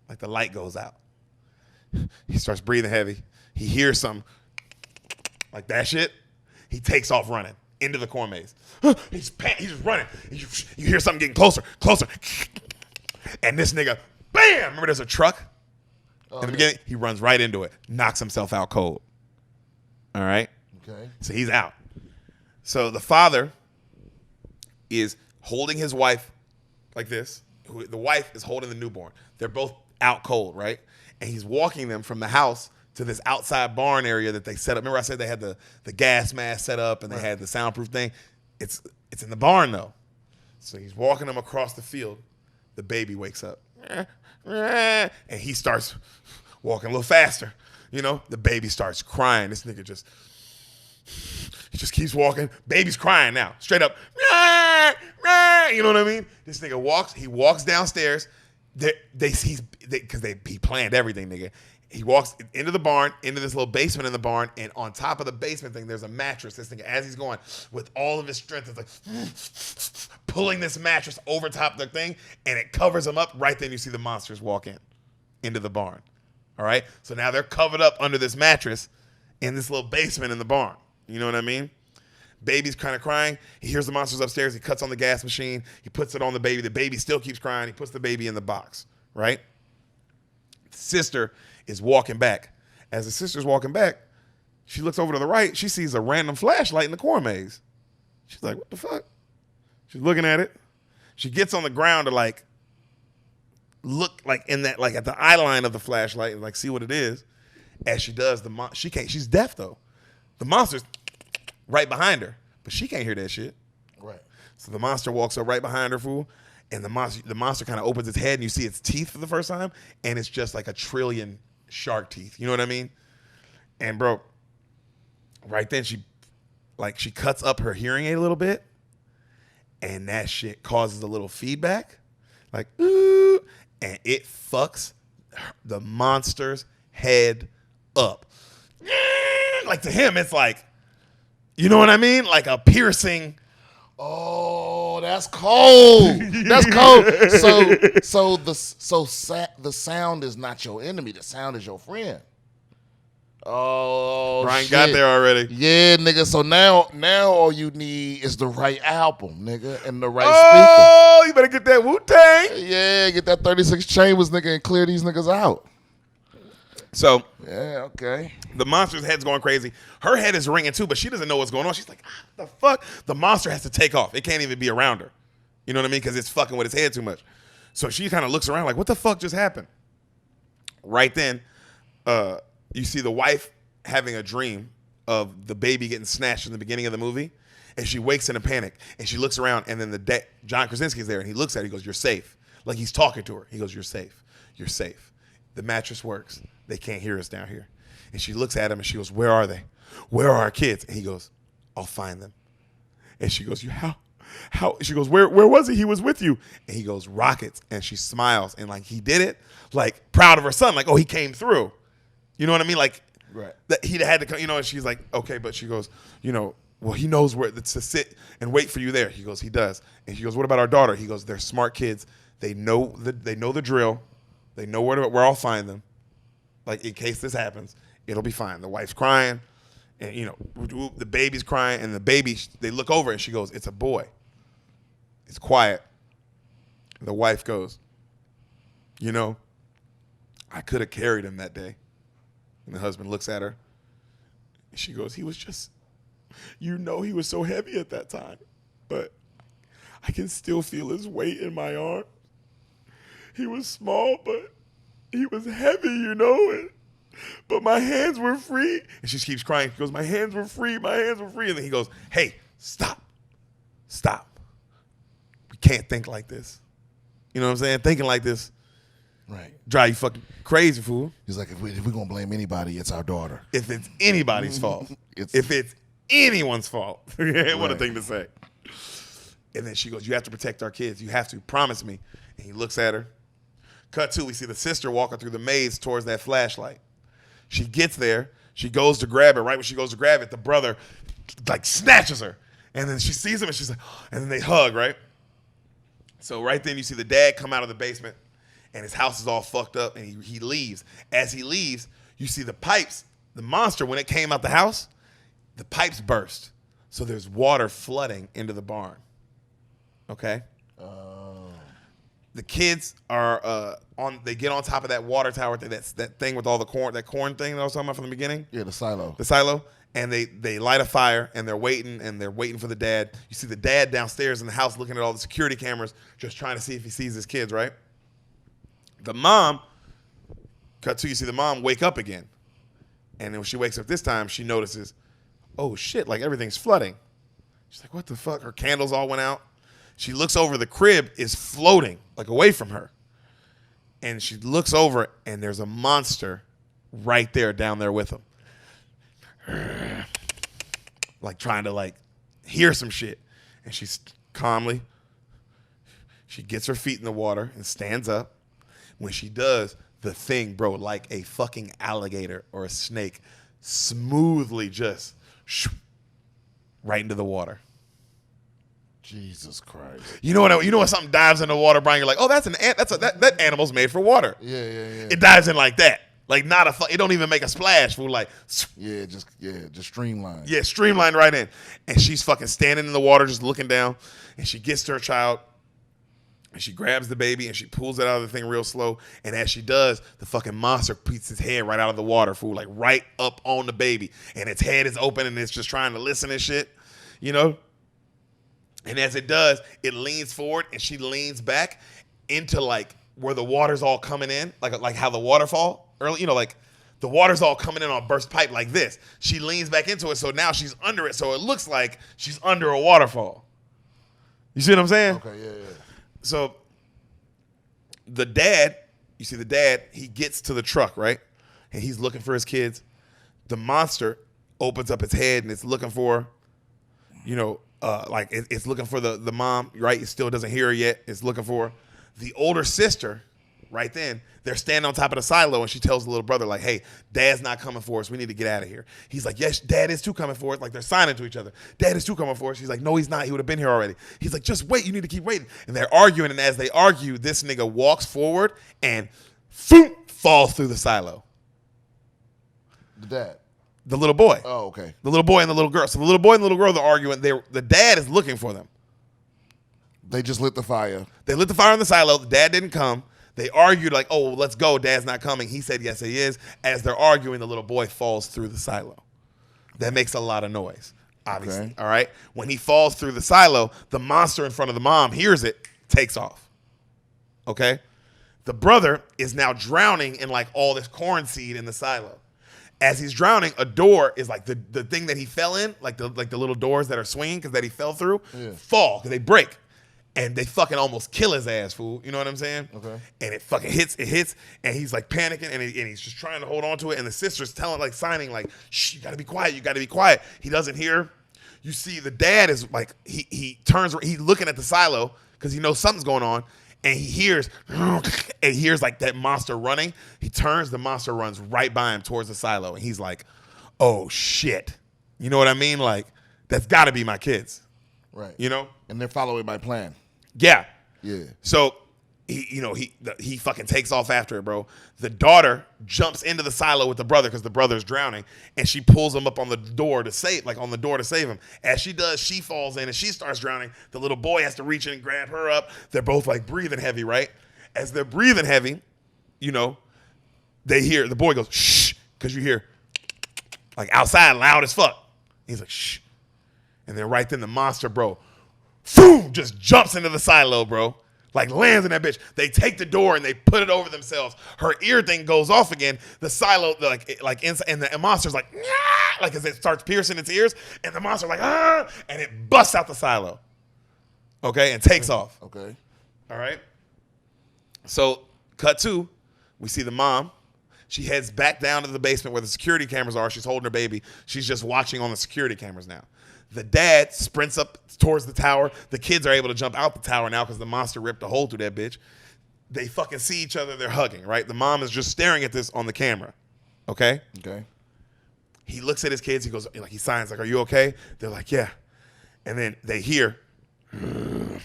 Like the light goes out. He starts breathing heavy. He hears something like that shit. He takes off running into the corn maze. He's just running. You hear something getting closer. And this nigga, bam! Remember there's a truck? In the beginning, he runs right into it, knocks himself out cold. All right? Okay. So he's out. So the father is holding his wife like this. The wife is holding the newborn. They're both out cold, right? And he's walking them from the house to this outside barn area that they set up. Remember I said they had the gas mask set up and they had the soundproof thing? It's in the barn, though. So he's walking them across the field. The baby wakes up. And he starts walking a little faster. You know, the baby starts crying. This nigga just keeps walking. Baby's crying now, straight up. You know what I mean? This nigga walks. He walks downstairs. He planned everything, nigga. He walks into the barn, into this little basement in the barn, and on top of the basement thing, there's a mattress. This nigga, as he's going, with all of his strength, is like pulling this mattress over top of the thing, and it covers him up. Right then, you see the monsters walk into the barn. All right? So now they're covered up under this mattress in this little basement in the barn. You know what I mean? Baby's kind of crying. He hears the monsters upstairs. He cuts on the gas machine. He puts it on the baby. The baby still keeps crying. He puts the baby in the box, right? The sister is walking back. As the sister's walking back, she looks over to the right. She sees a random flashlight in the corn maze. She's like, what the fuck? She's looking at it. She gets on the ground to like look like in that, like at the eye line of the flashlight and like see what it is. As she does, she's deaf though. The monster's right behind her, but she can't hear that shit. Right. So the monster walks up right behind her, fool, and the monster kind of opens its head, and you see its teeth for the first time, and it's just like a trillion shark teeth. You know what I mean? And bro, right then she cuts up her hearing aid a little bit, and that shit causes a little feedback, like ooh, and it fucks the monster's head up. Like to him, it's like, you know what I mean? Like a piercing. Oh, that's cold. That's cold. So the sound is not your enemy. The sound is your friend. Oh, Brian shit. got there already. Yeah, nigga. So now all you need is the right album, nigga, and the right speaker. You better get that Wu-Tang. Yeah, get that 36 Chambers, nigga, and clear these niggas out. So yeah, okay. The monster's head's going crazy. Her head is ringing too, but she doesn't know what's going on. She's like, the fuck? The monster has to take off. It can't even be around her. You know what I mean? Because it's fucking with its head too much. So she kind of looks around like, what the fuck just happened? Right then, you see the wife having a dream of the baby getting snatched in the beginning of the movie, and she wakes in a panic, and she looks around, and then John Krasinski's there, and he looks at her, he goes, you're safe. Like he's talking to her. He goes, you're safe. You're safe. The mattress works. They can't hear us down here. And she looks at him and she goes, where are they? Where are our kids? And he goes, I'll find them. And she goes, how? She goes, where was he? He was with you. And he goes, rockets. And she smiles and like he did it, like proud of her son, like, oh, he came through. You know what I mean? Like right. That he had to come, you know, and she's like, okay, but she goes, you know, well, he knows where to sit and wait for you there. He goes, he does. And she goes, what about our daughter? He goes, they're smart kids. They know the drill. They know where I'll find them. Like, in case this happens, it'll be fine. The wife's crying, And, you know, the baby's crying, and the baby, they look over, and she goes, it's a boy. It's quiet. The wife goes, you know, I could have carried him that day. And the husband looks at her, and she goes, he was just, you know, he was so heavy at that time, but I can still feel his weight in my arm. He was small, but he was heavy, you know, but my hands were free. And she keeps crying. She goes, my hands were free, my hands were free. And then he goes, hey, stop. We can't think like this. You know what I'm saying? Thinking like this, right, drive you fucking crazy, fool. He's like, if we're going to blame anybody, it's our daughter. If it's anybody's fault. If it's anyone's fault. What a thing to say. And then she goes, you have to protect our kids. You have to. Promise me. And he looks at her. Cut to, we see the sister walking through the maze towards that flashlight. She gets there. She goes to grab it. Right when she goes to grab it, the brother like snatches her. And then she sees him and she's like, and then they hug, right? So right then you see the dad come out of the basement and his house is all fucked up and he leaves. As he leaves, you see the pipes, the monster, when it came out the house, the pipes burst. So there's water flooding into the barn. Okay? The kids are they get on top of that water tower, that thing with all the corn, that corn thing that I was talking about from the beginning. Yeah, the silo. The silo. And they light a fire and they're waiting for the dad. You see the dad downstairs in the house looking at all the security cameras, just trying to see if he sees his kids, right? The mom, cut to, you see the mom wake up again. And then when she wakes up this time, she notices, oh shit, like everything's flooding. She's like, what the fuck? Her candles all went out. She looks over, the crib is floating, like away from her. And she looks over and there's a monster right there, down there with him. Like trying to like hear some shit. And she's calmly, she gets her feet in the water and stands up. When she does, the thing, bro, like a fucking alligator or a snake, smoothly just right into the water. Jesus Christ. You know when something dives in the water, Brian, you're like, oh, that animal's made for water. Yeah. It dives in like that. Like it don't even make a splash, fool. Like, just streamlined. Yeah, streamlined right in. And she's fucking standing in the water, just looking down. And she gets to her child, and she grabs the baby, and she pulls it out of the thing real slow. And as she does, the fucking monster peeks its head right out of the water, fool, like right up on the baby. And its head is open, and it's just trying to listen and shit, you know? And as it does, it leans forward, and she leans back into like where the water's all coming in, like how the waterfall early, you know, like the water's all coming in on burst pipe like this. She leans back into it, so now she's under it, so it looks like she's under a waterfall. You see what I'm saying? Okay, yeah. So the dad, you see the dad, he gets to the truck, right? And he's looking for his kids. The monster opens up its head and it's looking for, you know, like it's looking for the mom, right? It still doesn't hear her yet. It's looking for the older sister. Right then, they're standing on top of the silo, and she tells the little brother, like, hey, Dad's not coming for us. We need to get out of here. He's like, yes, Dad is too coming for us. Like, they're signing to each other. Dad is too coming for us. He's like, no, he's not. He would have been here already. He's like, just wait. You need to keep waiting. And they're arguing, and as they argue, this nigga walks forward and falls through the silo. The dad? The little boy. Oh, okay. The little boy and the little girl. So the little boy and the little girl, they're arguing. The dad is looking for them. They just lit the fire. They lit the fire in the silo. The dad didn't come. They argued like, oh, let's go. Dad's not coming. He said, yes, he is. As they're arguing, the little boy falls through the silo. That makes a lot of noise, obviously. Okay. All right. When he falls through the silo, the monster in front of the mom hears it, takes off. Okay. The brother is now drowning in like all this corn seed in the silo. As he's drowning, a door is like the thing that he fell in, like the little doors that are swinging because that he fell through, fall because they break. And they fucking almost kill his ass, fool. You know what I'm saying? Okay. And it fucking hits, and he's like panicking, and he's just trying to hold on to it. And the sister's signing, like, shh, you gotta be quiet, you gotta be quiet. He doesn't hear. You see the dad is like, he turns, he's looking at the silo because he knows something's going on, and he hears like that monster running. He turns, the monster runs right by him towards the silo, and he's like, oh shit. You know what I mean? Like, that's gotta be my kids. Right. You know? And they're following my plan. Yeah. Yeah. So he fucking takes off after it, bro. The daughter jumps into the silo with the brother because the brother's drowning, and she pulls him up on the door to save him. As she does, she falls in and she starts drowning. The little boy has to reach in and grab her up. They're both like breathing heavy, right? As they're breathing heavy, they hear the boy goes shh, because you hear like outside loud as fuck. He's like shh, and then right then the monster, bro, boom, just jumps into the silo, bro. Like lands in that bitch. They take the door and they put it over themselves. Her ear thing goes off again. The silo, like inside, and the monster's like, nah! Like as it starts piercing its ears, and the monster's like, ah, and it busts out the silo. Okay, and takes off. Okay. All right. So, cut to, we see the mom. She heads back down to the basement where the security cameras are. She's holding her baby. She's just watching on the security cameras now. The dad sprints up towards the tower. The kids are able to jump out the tower now because the monster ripped a hole through that bitch. They fucking see each other. They're hugging, right? The mom is just staring at this on the camera. Okay? Okay. He looks at his kids. He goes, like, he signs, like, are you okay? They're like, yeah. And then they hear in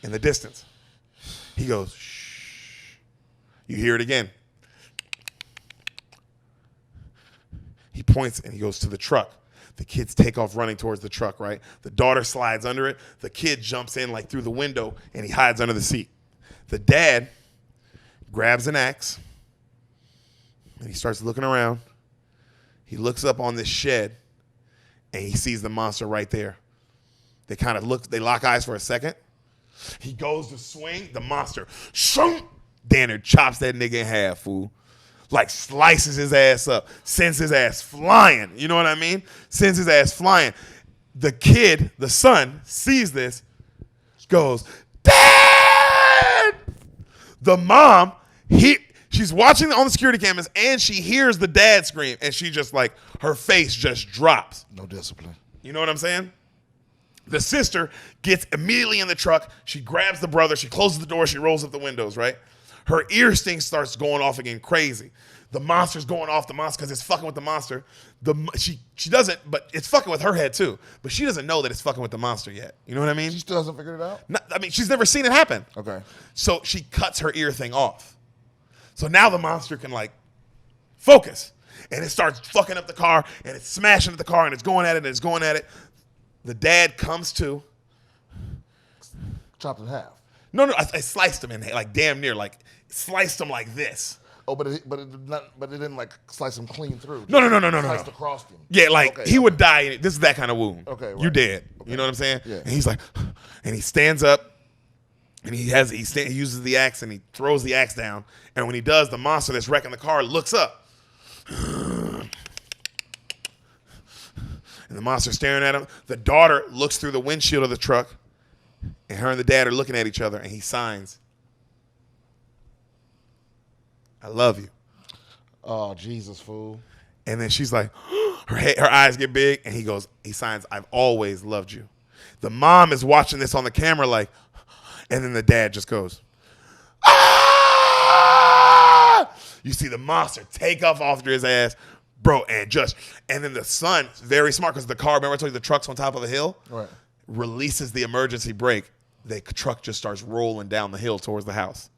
the distance. He goes, shh. You hear it again. He points and he goes to the truck. The kids take off running towards the truck, right? The daughter slides under it. The kid jumps in like through the window and he hides under the seat. The dad grabs an axe and he starts looking around. He looks up on this shed and he sees the monster right there. They kind of lock eyes for a second. He goes to swing, the monster, shoom, Danner chops that nigga in half, fool. Like slices his ass up, sends his ass flying. You know what I mean? Sends his ass flying. The kid, the son, sees this, goes, Dad! The mom, she's watching on the security cameras and she hears the dad scream and she just like, her face just drops. No discipline. You know what I'm saying? The sister gets immediately in the truck. She grabs the brother. She closes the door. She rolls up the windows, right? Her ear sting starts going off again crazy. The monster's going off the monster because it's fucking with the monster. She doesn't, but it's fucking with her head too. But she doesn't know that it's fucking with the monster yet. You know what I mean? She still hasn't figured it out? No, I mean, she's never seen it happen. Okay. So she cuts her ear thing off. So now the monster can like focus. And it starts fucking up the car and it's smashing at the car and it's going at it and it's going at it. The dad comes to. Chopped in half. No, I sliced him in like damn near, like sliced him like this. Oh, but it didn't like slice him clean through. No. Sliced across him. Yeah, like he would die. This is that kind of wound. Okay, right. You dead. Okay. You know what I'm saying? Yeah. And he's like, and he stands up, and he uses the axe and he throws the axe down. And when he does, the monster that's wrecking the car looks up, and the monster's staring at him. The daughter looks through the windshield of the truck, and her and the dad are looking at each other, and he signs, I love you. Oh, Jesus, fool. And then she's like, her eyes get big, and he signs, I've always loved you. The mom is watching this on the camera like, and then the dad just goes, ah! You see the monster take off after his ass, bro, and then the son, very smart, because the car, remember I told you the truck's on top of a hill? Right. Releases the emergency brake. The truck just starts rolling down the hill towards the house.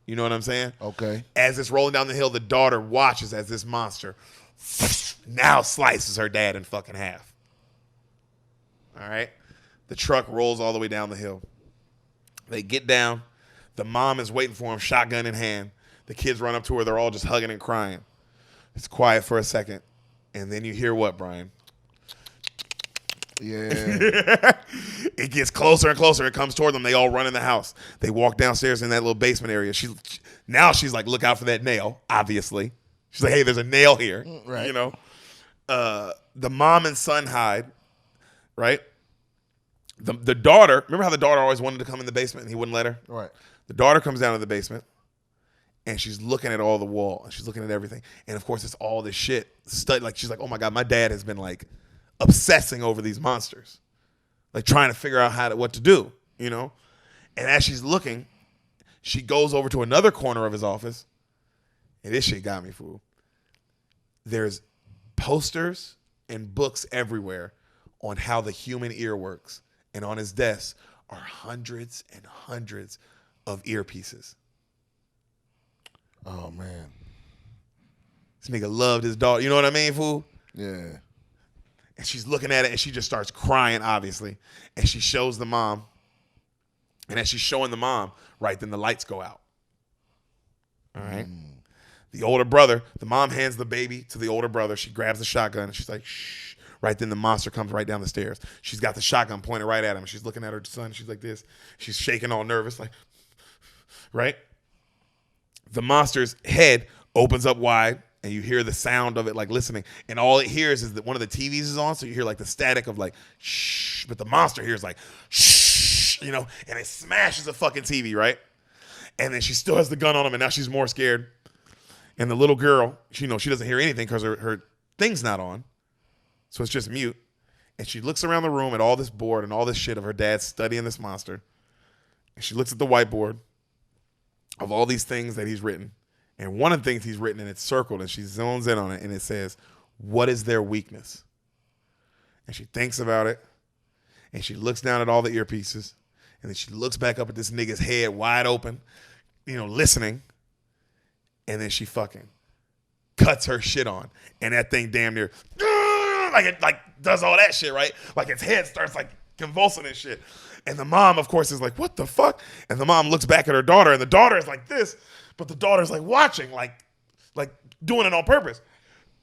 You know what I'm saying? Okay. As it's rolling down the hill, the daughter watches as this monster now slices her dad in fucking half. All right? The truck rolls all the way down the hill. They get down. The mom is waiting for him, shotgun in hand. The kids run up to her. They're all just hugging and crying. It's quiet for a second. And then you hear what, Brian? Yeah. It gets closer and closer. It comes toward them. They all run in the house. They walk downstairs in that little basement area. She's like, look out for that nail, obviously. She's like, hey, there's a nail here. Right. You know? The mom and son hide, right? The daughter, remember how the daughter always wanted to come in the basement and he wouldn't let her? Right. The daughter comes down to the basement and she's looking at all the wall and she's looking at everything. And of course, it's all this shit. Like, she's like, oh my God, my dad has been like obsessing over these monsters. Like trying to figure out what to do, you know? And as she's looking, she goes over to another corner of his office. And this shit got me, fool. There's posters and books everywhere on how the human ear works. And on his desk are hundreds and hundreds of earpieces. Oh man. This nigga loved his daughter. You know what I mean, fool? Yeah. And she's looking at it and she just starts crying, obviously. And she shows the mom. And as she's showing the mom, right, then the lights go out. All right? The older brother, the mom hands the baby to the older brother. She grabs the shotgun and she's like, shh. Right then the monster comes right down the stairs. She's got the shotgun pointed right at him. She's looking at her son. She's like this. She's shaking all nervous, like, right? The monster's head opens up wide. And you hear the sound of it, like listening, and all it hears is that one of the TVs is on, so you hear like the static of like shh, but the monster hears like shh, you know, and it smashes a fucking TV, right? And then she still has the gun on him, and now she's more scared. And the little girl, she doesn't hear anything because her thing's not on, so it's just mute. And she looks around the room at all this board and all this shit of her dad studying this monster, and she looks at the whiteboard of all these things that he's written. And one of the things he's written, and it's circled, and she zones in on it, and it says, what is their weakness? And she thinks about it, and she looks down at all the earpieces, and then she looks back up at this nigga's head wide open, listening, and then she fucking cuts her shit on. And that thing damn near, like does all that shit, right? Like its head starts like convulsing and shit. And the mom, of course, is like, what the fuck? And the mom looks back at her daughter, and the daughter is like this. But the daughter's like watching, like doing it on purpose.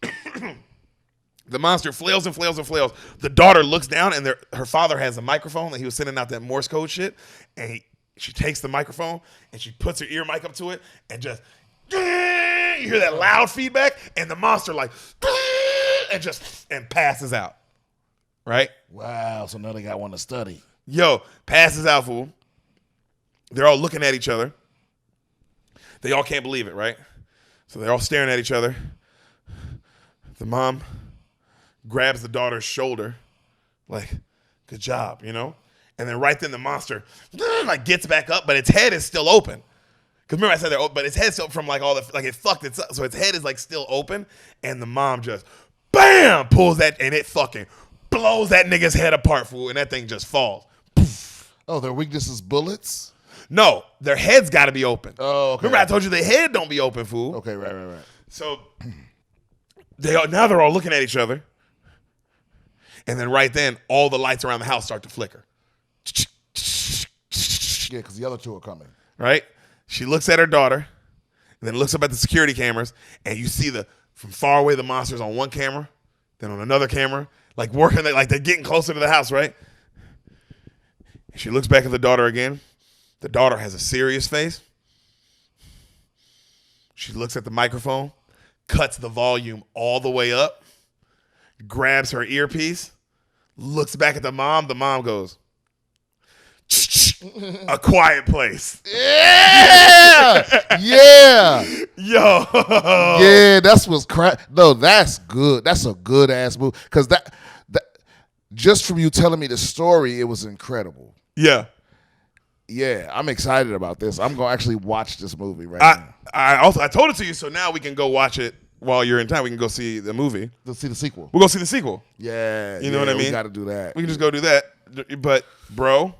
The monster flails and flails and flails. The daughter looks down, and her father has a microphone that he was sending out that Morse code shit. And she takes the microphone and she puts her ear mic up to it and just, you hear that loud feedback, and the monster like, and passes out. Right? Wow. So now they got one to study. Yo, passes out, fool. They're all looking at each other. They all can't believe it, right? So they're all staring at each other. The mom grabs the daughter's shoulder, like, good job, And then right then the monster, like, gets back up, but its head is still open. Because remember I said they're open, but its head's still from, like, all the, like, it fucked its up. So its head is, like, still open, and the mom just, bam, pulls that, and it fucking blows that nigga's head apart, fool, and that thing just falls. Poof. Oh, their weakness is bullets? No, their head's got to be open. Oh, okay. Remember I told you their head don't be open, fool. Okay, right. So now they're all looking at each other. And then right then, all the lights around the house start to flicker. Yeah, because the other two are coming. Right? She looks at her daughter, and then looks up at the security cameras, and you see from far away the monsters on one camera, then on another camera, like working, like they're getting closer to the house, right? She looks back at the daughter again. The daughter has a serious face. She looks at the microphone, cuts the volume all the way up, grabs her earpiece, looks back at the mom. The mom goes, A Quiet Place. Yeah! Yeah! Yo. Yeah, that's what's No, that's good. That's a good ass movie. Because that just from you telling me the story, it was incredible. Yeah. Yeah, I'm excited about this. I'm gonna actually watch this movie now. I told it to you, so now we can go watch it while you're in town. We can go see the movie. Let's see the sequel. We'll go see the sequel. Yeah, you know what I mean. We got to do that. We can just go do that. But bro,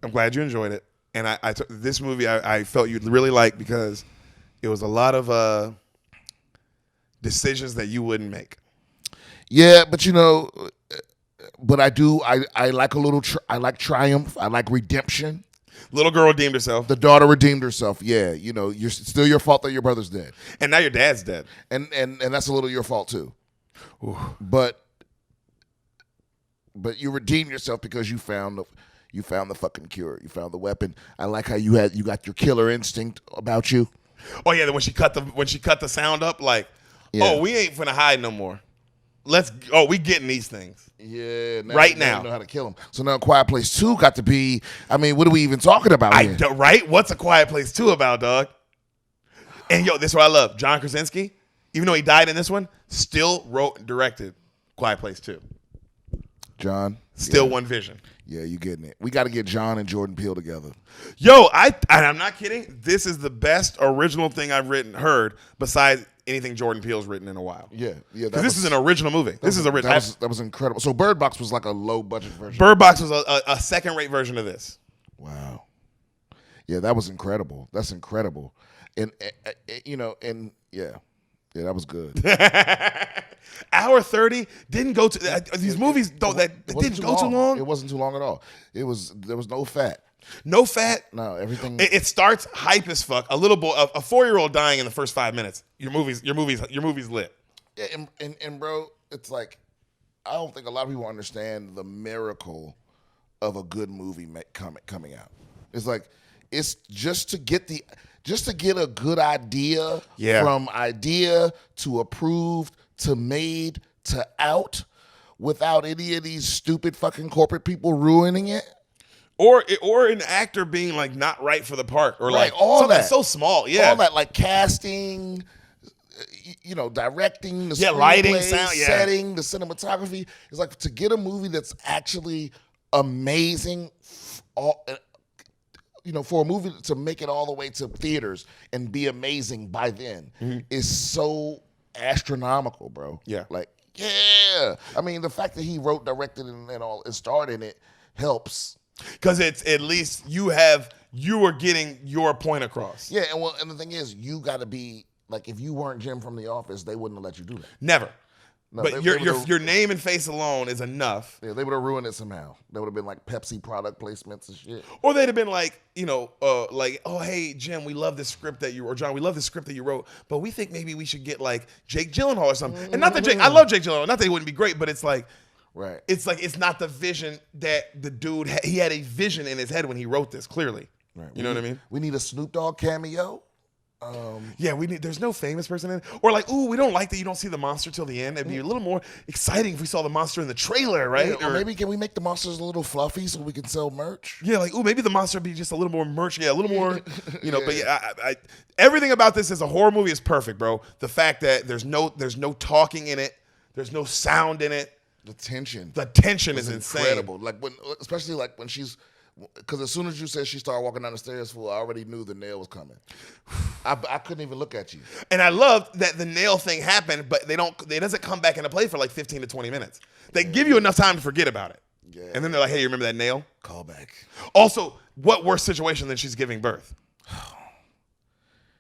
I'm glad you enjoyed it. And this movie I felt you'd really like because it was a lot of decisions that you wouldn't make. Yeah, but but I like a little, I like triumph. I like redemption. Little girl redeemed herself. The daughter redeemed herself. Yeah, it's still your fault that your brother's dead. And now your dad's dead. And that's a little your fault too. Ooh. But you redeemed yourself because you found the fucking cure. You found the weapon. I like how you got your killer instinct about you. Oh yeah, when she cut the sound up, like, oh, we ain't finna hide no more. We getting these things. Yeah, now you know how to kill them. So now Quiet Place 2 got to be, what are we even talking about here? Right? What's A Quiet Place 2 about, dog? And this is what I love. John Krasinski, even though he died in this one, still wrote and directed Quiet Place 2. John? Still one vision. Yeah, you getting it. We got to get John and Jordan Peele together. Yo, I'm not kidding. This is the best original thing I've heard besides anything Jordan Peele's written in a while. Yeah. This is an original movie. This is original. That was incredible. So Bird Box was like a low budget version. Bird Box was a second rate version of this. Wow. Yeah, that was incredible. That's incredible. And you know, and yeah, that was good. Hour 30 didn't go to these movies though that it didn't go too long. It wasn't too long at all. There was no fat. No fat. No, everything. It starts hype as fuck. A little boy, a 4-year-old dying in the first 5 minutes. Your movie's lit. Yeah, and bro, it's like I don't think a lot of people understand the miracle of a good movie coming out. It's like it's just to get a good idea from idea to approved to made to out without any of these stupid fucking corporate people ruining it. Or an actor being like not right for the part, or like all that so small, all that like casting, directing, the lighting, sound, setting, the cinematography. It's like to get a movie that's actually amazing, for a movie to make it all the way to theaters and be amazing by then is so astronomical, bro. Yeah, I mean, the fact that he wrote, directed, and starred in it helps. Because it's at least you are getting your point across. Yeah, and the thing is, you got to be like, if you weren't Jim from The Office, they wouldn't have let you do that. Never. No, but your name and face alone is enough. Yeah, they would have ruined it somehow. They would have been like Pepsi product placements and shit. Or they'd have been like, oh, hey, Jim, we love this script that you, or John, we love this script that you wrote, but we think maybe we should get like Jake Gyllenhaal or something. And not that I love Jake Gyllenhaal, not that he wouldn't be great, but it's like, right. It's like it's not the vision that the dude he had a vision in his head when he wrote this. Clearly, right. You know what I mean? We need a Snoop Dogg cameo. We need. There's no famous person in it. Or like, ooh, we don't like that you don't see the monster till the end. It'd be a little more exciting if we saw the monster in the trailer, right? Yeah, or maybe can we make the monsters a little fluffy so we can sell merch? Yeah, like, ooh, maybe the monster would be just a little more merch. Yeah, a little more, But I everything about this as a horror movie is perfect, bro. The fact that there's no talking in it, there's no sound in it. The tension is insane. Incredible. Like especially when she's, because as soon as you said she started walking down the stairs, I already knew the nail was coming. I couldn't even look at you. And I love that the nail thing happened, but it doesn't come back into play for like 15 to 20 minutes. They give you enough time to forget about it. Yeah. And then they're like, hey, you remember that nail? Call back. Also, what worse situation than she's giving birth?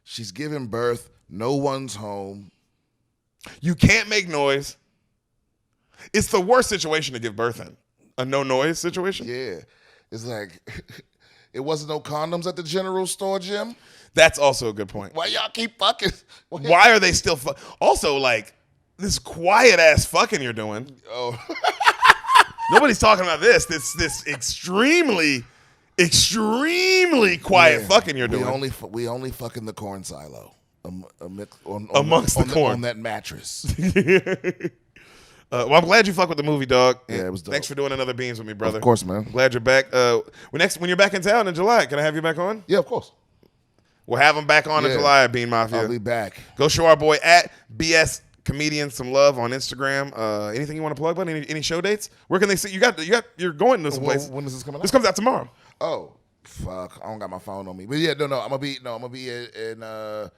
She's giving birth. No one's home. You can't make noise. It's the worst situation to give birth in. A no noise situation? Yeah. It's like, it wasn't no condoms at the general store, Jim? That's also a good point. Why y'all keep fucking? Why are they still Also, like, this quiet ass fucking you're doing. Oh. Nobody's talking about this. This extremely quiet fucking you're doing. We only fuck in the corn silo. Amongst the corn. On that mattress. Well, I'm glad you fuck with the movie, dog. Yeah, it was dope. Thanks for doing another Beans with me, brother. Of course, man. I'm glad you're back. When you're back in town in July, can I have you back on? Yeah, of course. We'll have him back on in July, Bean Mafia. I'll be back. Go show our boy at BS Comedian some love on Instagram. Anything you want to plug, bud? Any show dates? Where can they see? You're going to some place. When is this coming out? This comes out tomorrow. Oh, fuck. I don't got my phone on me. But yeah, I'm gonna be in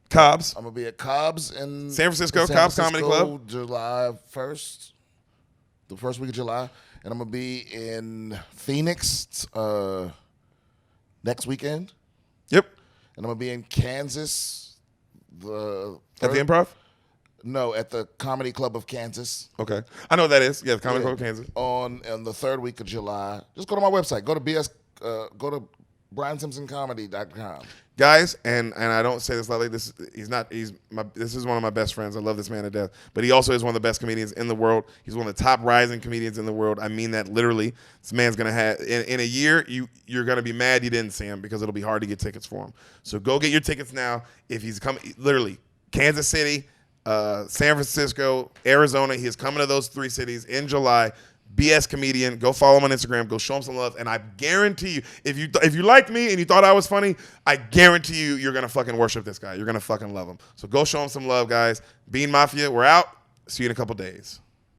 Cobb's. I'm gonna be at Cobb's in San Francisco, Cobb's Comedy Club, July 1st, the first week of July, and I'm gonna be in Phoenix next weekend. Yep. And I'm gonna be in Kansas. At the Improv? No, at the Comedy Club of Kansas. Okay, I know what that is. Yeah, the Comedy Club of Kansas. On the third week of July. Just go to my website. Go to BrianSimpsonComedy.com. Guys, and I don't say this lightly. This is one of my best friends. I love this man to death. But he also is one of the best comedians in the world. He's one of the top rising comedians in the world. I mean that literally. This man's gonna have in a year. You're gonna be mad you didn't see him because it'll be hard to get tickets for him. So go get your tickets now. If he's coming, literally Kansas City, San Francisco, Arizona. He is coming to those 3 cities in July. BS Comedian. Go follow him on Instagram. Go show him some love. And I guarantee you, if you liked me and you thought I was funny, I guarantee you're going to fucking worship this guy. You're going to fucking love him. So go show him some love, guys. Bean Mafia, we're out. See you in a couple days.